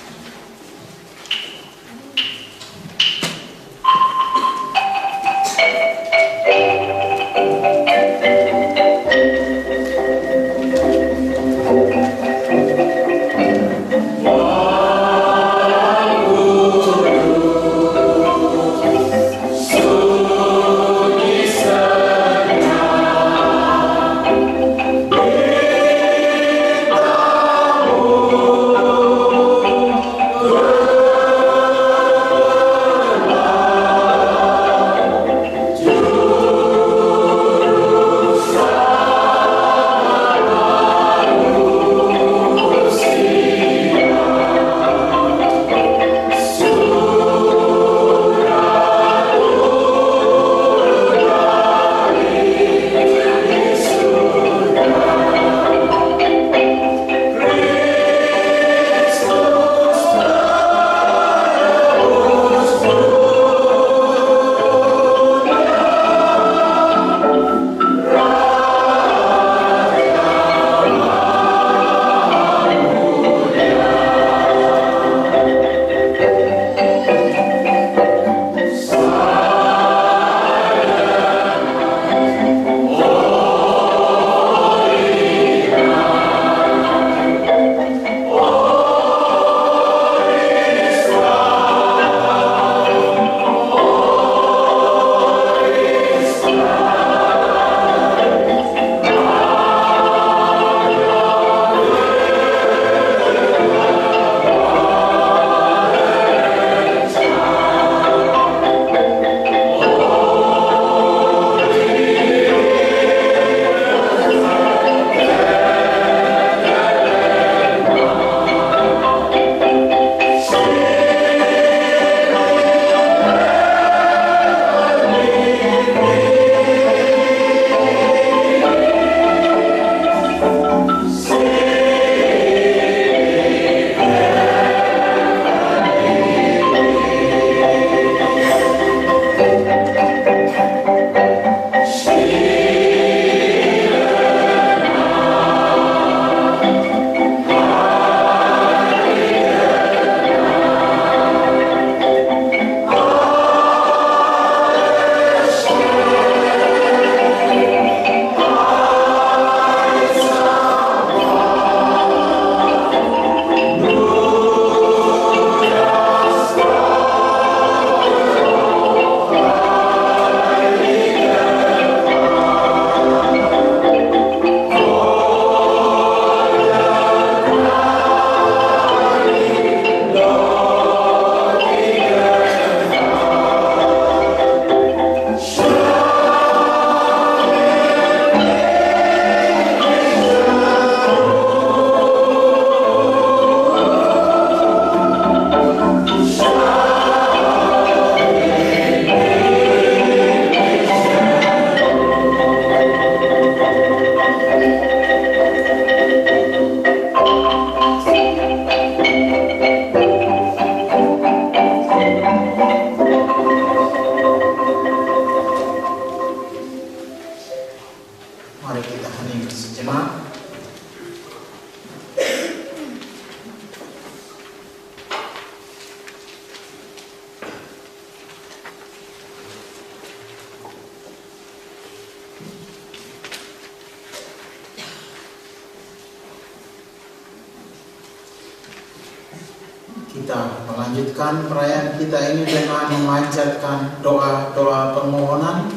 Kita melanjutkan perayaan kita ini dengan memanjatkan doa-doa permohonan.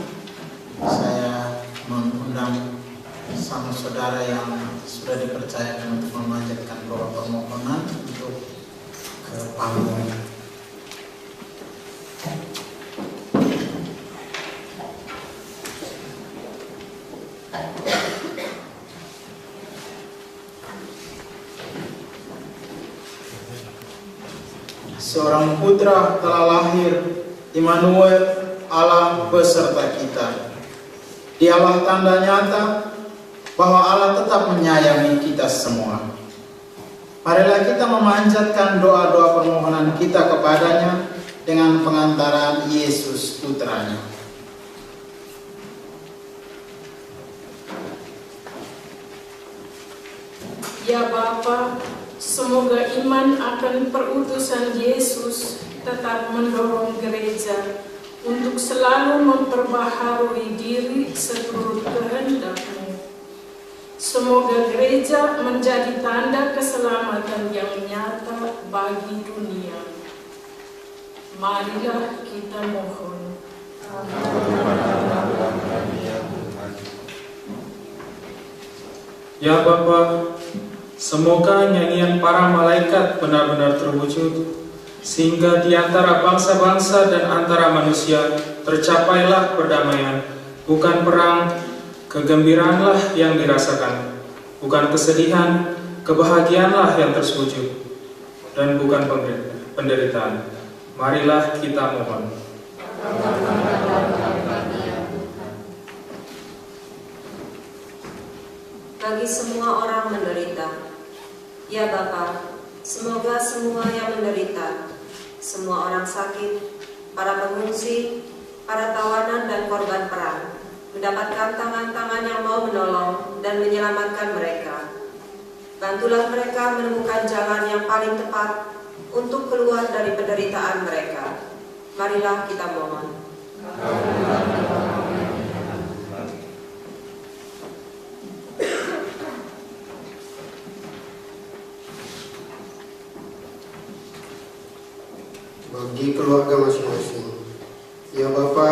Saya mengundang sama saudara yang sudah dipercayakan untuk memanjatkan doa permohonan untuk ke panggung. Seorang putra telah lahir, Immanuel, Allah beserta kita. Dialah tanda nyata bahwa Allah tetap menyayangi kita semua. Marilah kita memanjatkan doa-doa permohonan kita kepadanya dengan pengantaran Yesus putranya. Ya Bapa, semoga iman akan perutusan Yesus tetap mendorong gereja untuk selalu memperbaharui diri seturut kehendak-Mu. Semoga gereja menjadi tanda keselamatan yang nyata bagi dunia. Marilah kita mohon. Ya Bapa, semoga nyanyian para malaikat benar-benar terwujud, sehingga di antara bangsa-bangsa dan antara manusia tercapailah perdamaian, bukan perang. Kegembiraanlah yang dirasakan, bukan kesedihan. Kebahagiaanlah yang terwujud, dan bukan penderitaan. Marilah kita mohon. Bagi semua orang menderita, ya Bapa, semoga semua yang menderita, semua orang sakit, para pengungsi, para tawanan dan korban perang, mendapatkan tangan-tangan yang mau menolong dan menyelamatkan mereka. Bantulah mereka menemukan jalan yang paling tepat untuk keluar dari penderitaan mereka. Marilah kita mohon. Bagi keluarga masing-masing, ya Bapa,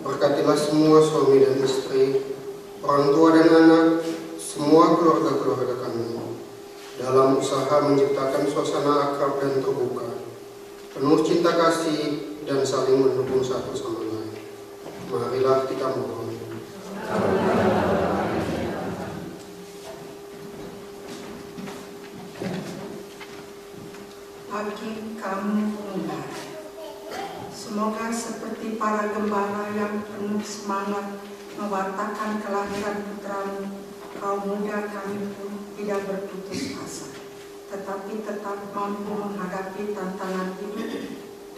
berkatilah semua suami dan istri, orang tua dan anak, semua keluarga-keluarga kami, dalam usaha menciptakan suasana akrab dan terbuka, penuh cinta kasih dan saling mendukung satu sama lain. Marilah kita mohon. Bagi kamu pengembara, semoga seperti para gembala yang penuh semangat mewartakan kelahiran putramu, kaum muda kami pun tidak berputus asa, tetapi tetap mampu menghadapi tantangan hidup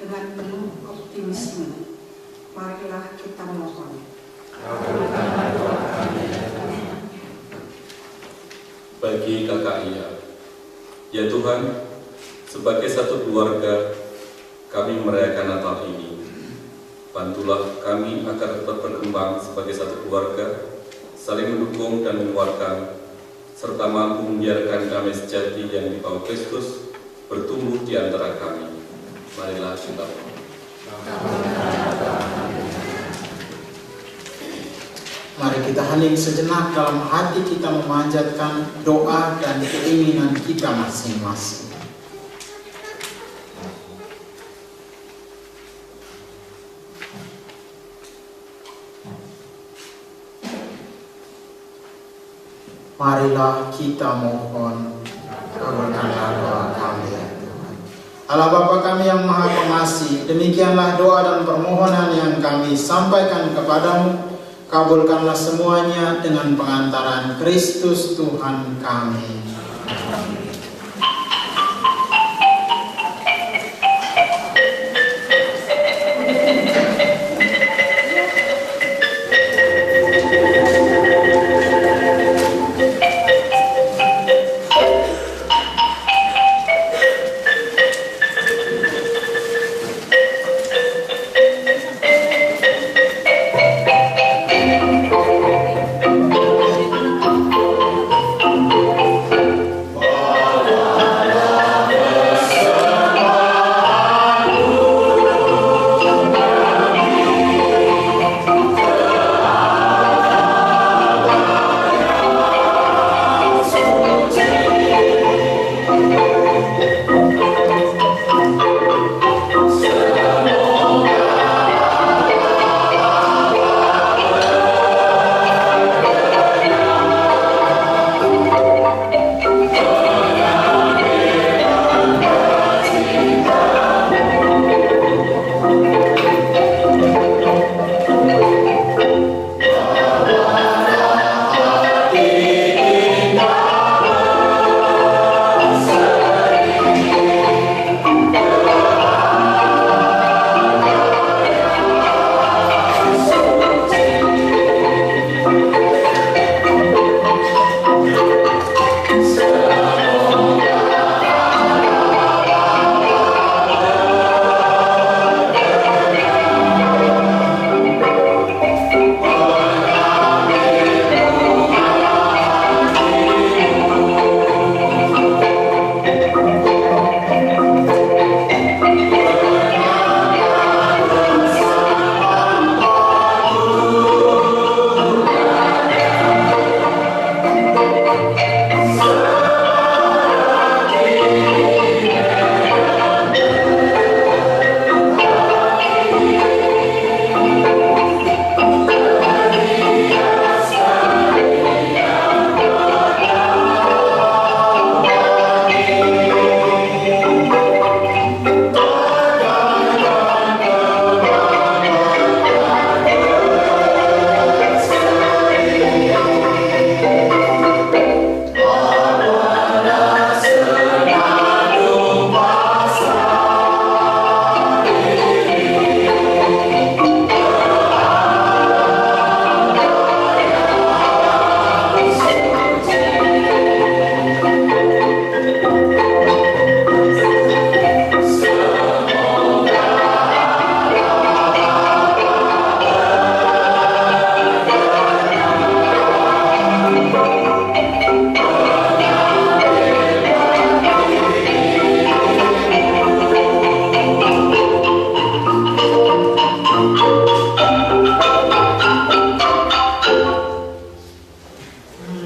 dengan penuh optimisme. Marilah kita mohon. Bagi kakak Ia, ya Tuhan, sebagai satu keluarga, kami merayakan Natal ini. Bantulah kami agar tetap berkembang sebagai satu keluarga, saling mendukung dan menguatkan, serta mampu membiarkan damai sejati yang dibawa Kristus bertumbuh di antara kami. Marilah kita mohon. Mari kita hening sejenak dalam hati kita memanjatkan doa dan keinginan kita masing-masing. Marilah kita mohon, kabulkanlah doa kami ya Tuhan. Allah Bapa kami yang Maha Pengasih, demikianlah doa dan permohonan yang kami sampaikan kepadamu. Kabulkanlah semuanya dengan pengantaran Kristus Tuhan kami. Bapa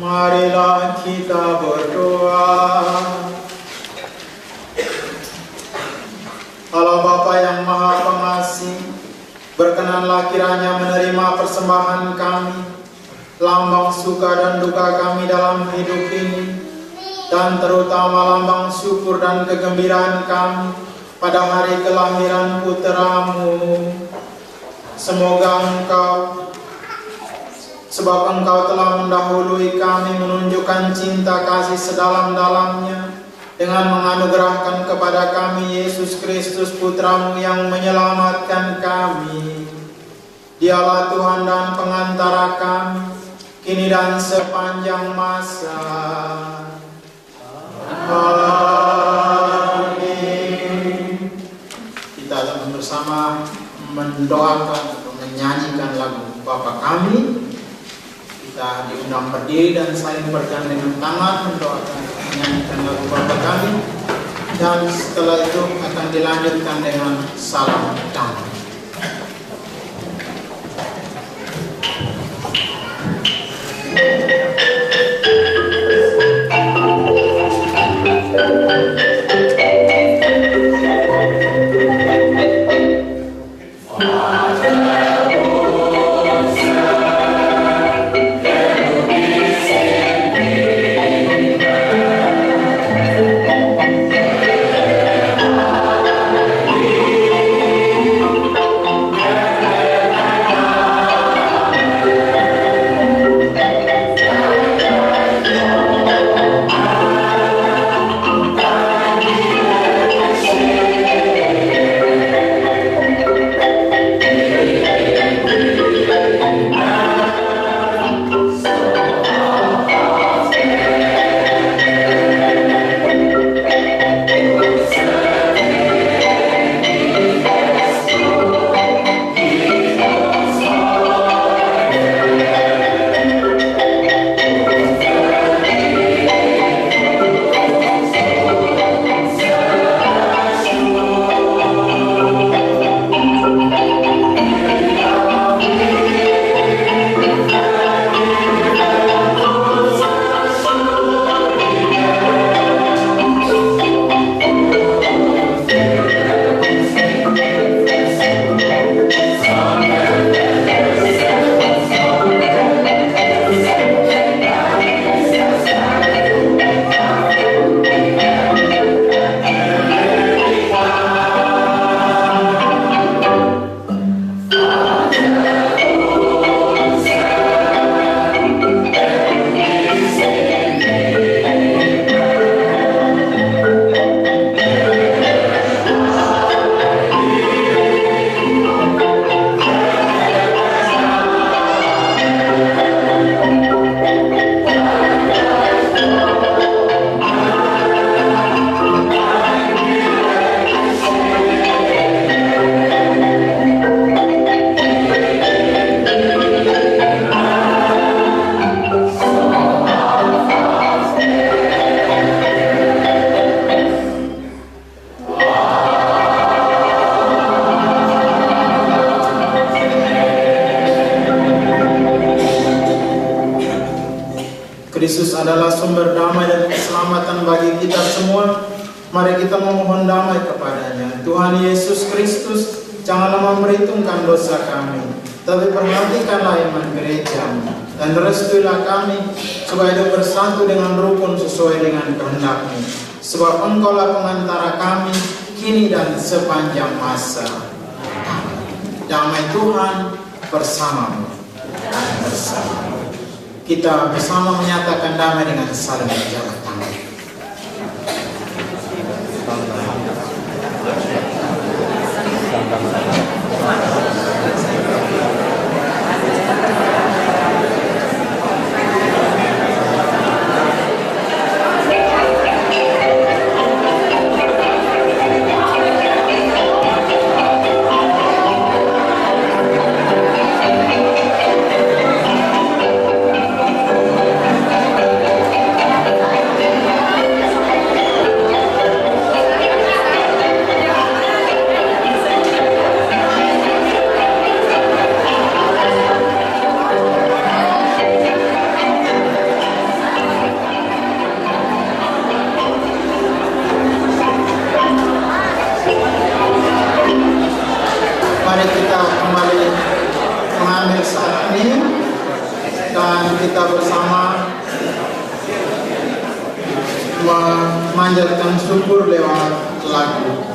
Marilah kita berdoa. Allah Bapa yang Maha Pengasih, berkenanlah kiranya menerima persembahan kami, lambang suka dan duka kami dalam hidup ini, dan terutama lambang syukur dan kegembiraan kami pada hari kelahiran putra-Mu. Semoga sebab Engkau telah mendahului kami menunjukkan cinta kasih sedalam-dalamnya dengan menganugerahkan kepada kami Yesus Kristus Putra-Mu yang menyelamatkan kami. Dialah Tuhan dan pengantara kami, kini dan sepanjang masa. Amin. Kita akan bersama mendoakan atau menyanyikan lagu Bapa Kami. Kita diundang berdiri dan saling bergandengan tangan mendoakan, menyanyikan lagu Bapa Kami, dan setelah itu akan dilanjutkan dengan salam damai. Kristus adalah sumber damai dan keselamatan bagi kita semua. Mari kita memohon damai kepadanya. Tuhan Yesus Kristus, janganlah memperhitungkan dosa kami, tapi perhatikanlah iman gereja, dan restuilah kami supaya hidup bersatu dengan rukun sesuai dengan kehendak-Mu. Sebab Engkaulah pengantara kami kini dan sepanjang masa. Damai Tuhan bersamamu dan bersamamu. Kita bersama menyatakan damai dengan saling berjabat tangan. akan kita bersama memanjatkan syukur lewat lagu.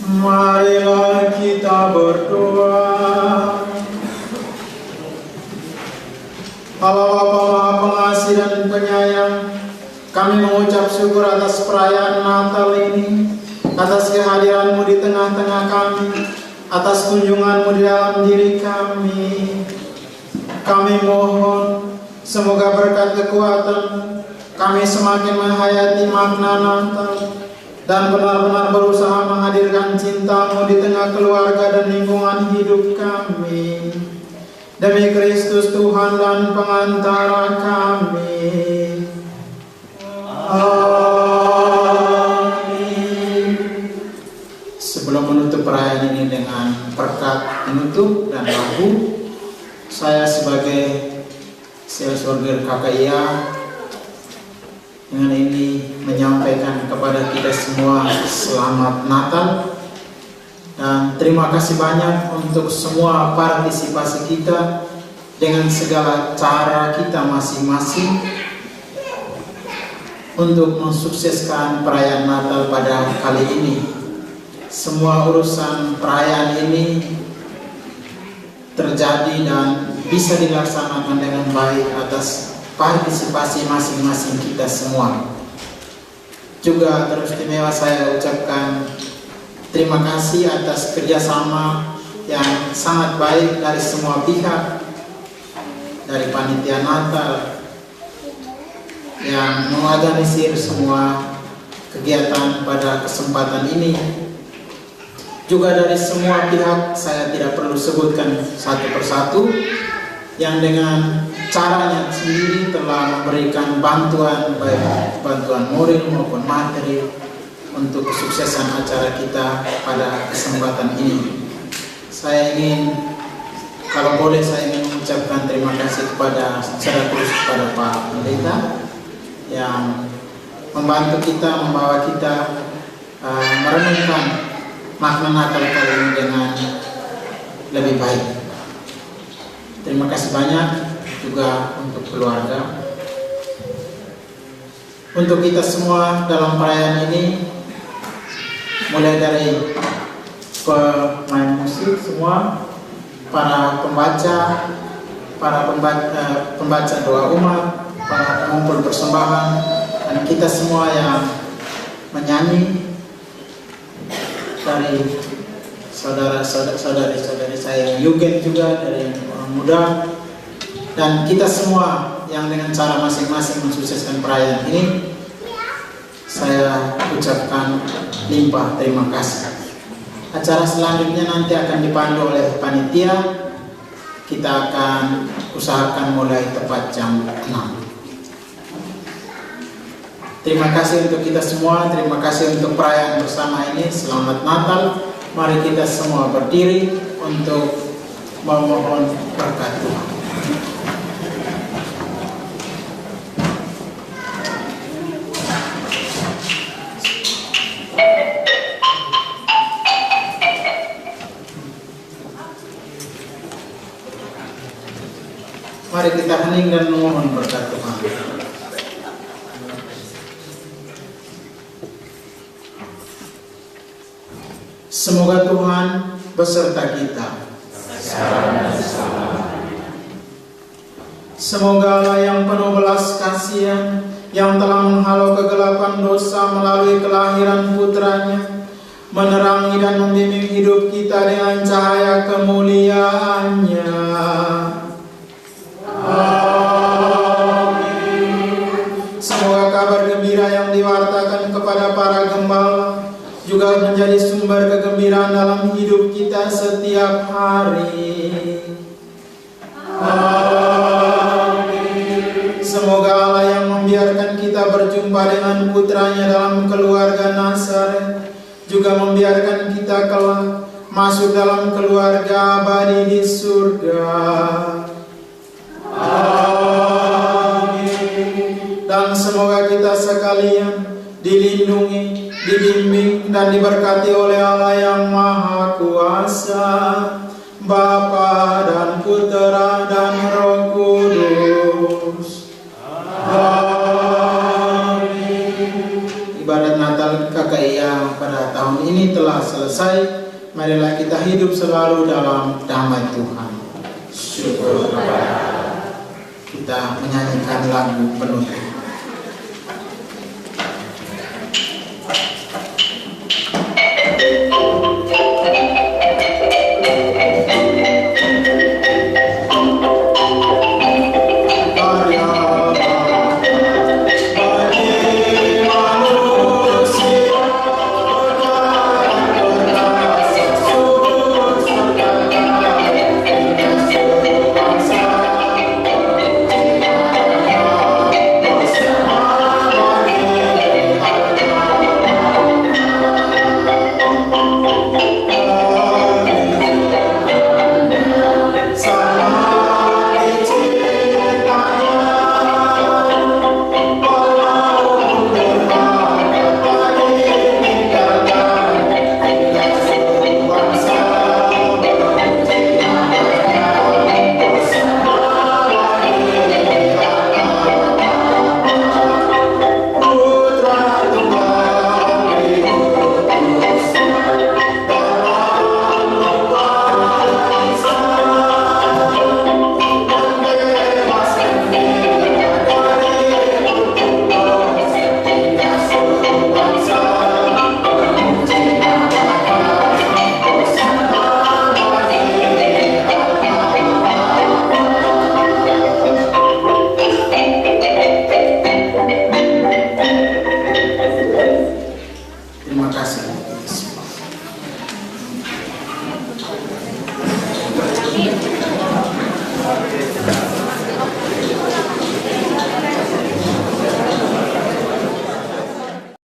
Marilah kita berdoa. Allah Bapa Maha Pengasih dan Penyayang, kami mengucap syukur atas perayaan Natal ini, atas kehadiran-Mu di tengah-tengah kami, atas kunjungan-Mu di dalam diri kami. Kami mohon semoga berkat kekuatan kami semakin menghayati makna Natal dan benar-benar berusaha menghadirkan cinta-Mu di tengah keluarga dan lingkungan hidup kami. Demi Kristus Tuhan dan pengantara kami. Amin. Sebelum menutup perayaan ini dengan berkat penutup dan lagu, saya sebagai Sales Worker KKIA dengan ini menyampaikan kepada kita semua selamat Natal dan terima kasih banyak untuk semua partisipasi kita dengan segala cara kita masing-masing untuk mensukseskan perayaan Natal pada kali ini. Semua urusan perayaan ini terjadi dan bisa dilaksanakan dengan baik atas partisipasi masing-masing kita semua. Juga teristimewa saya ucapkan terima kasih atas kerjasama yang sangat baik dari semua pihak, dari panitia Natal yang mengorganisir semua kegiatan pada kesempatan ini. Juga dari semua pihak, saya tidak perlu sebutkan satu persatu, yang dengan caranya sendiri telah memberikan bantuan, baik bantuan moral maupun materi untuk kesuksesan acara kita pada kesempatan ini. Saya ingin, kalau boleh, saya ingin mengucapkan terima kasih secara khusus kepada Pak Pendeta yang membantu kita, membawa kita merenungkan makna Natal kali ini dengan lebih baik. Terima kasih banyak juga untuk keluarga, untuk kita semua dalam perayaan ini, mulai dari pemain musik semua, para pembaca doa umat, para pengumpul persembahan, dan kita semua yang menyanyi, dari saudara-saudari saya yang Yugen juga, dari orang muda, dan kita semua yang dengan cara masing-masing mensukseskan perayaan ini. Saya ucapkan limpah terima kasih. Acara selanjutnya nanti akan dipandu oleh panitia. Kita akan usahakan mulai tepat jam 6. Terima kasih untuk kita semua, terima kasih untuk perayaan bersama ini. Selamat Natal. Mari kita semua berdiri untuk memohon berkat Tuhan. Mari kita hening dan memohon berkat Tuhan. Semoga Tuhan beserta kita. Semoga Allah yang penuh belas kasihan, yang telah menghalau kegelapan dosa melalui kelahiran putranya, menerangi dan membimbing hidup kita dengan cahaya kemuliaan-Nya. Amin. Semoga kabar gembira yang diwartakan kepada para gembala juga menjadi sumber kegembiraan dalam hidup kita setiap hari. Amin. Semoga Allah yang membiarkan kita berjumpa dengan putranya dalam keluarga Nazaret juga membiarkan kita kelak masuk dalam keluarga abadi di surga. Amin. Dan semoga kita sekalian dilindungi, dibimbing dan diberkati oleh Allah yang Maha Kuasa, Bapa dan Putera dan Roh Kudus. Amin. Ibadat Natal KKIA pada tahun ini telah selesai. Marilah kita hidup selalu dalam damai Tuhan. Syukur kepada Allah. Kita menyanyikan lagu penutup.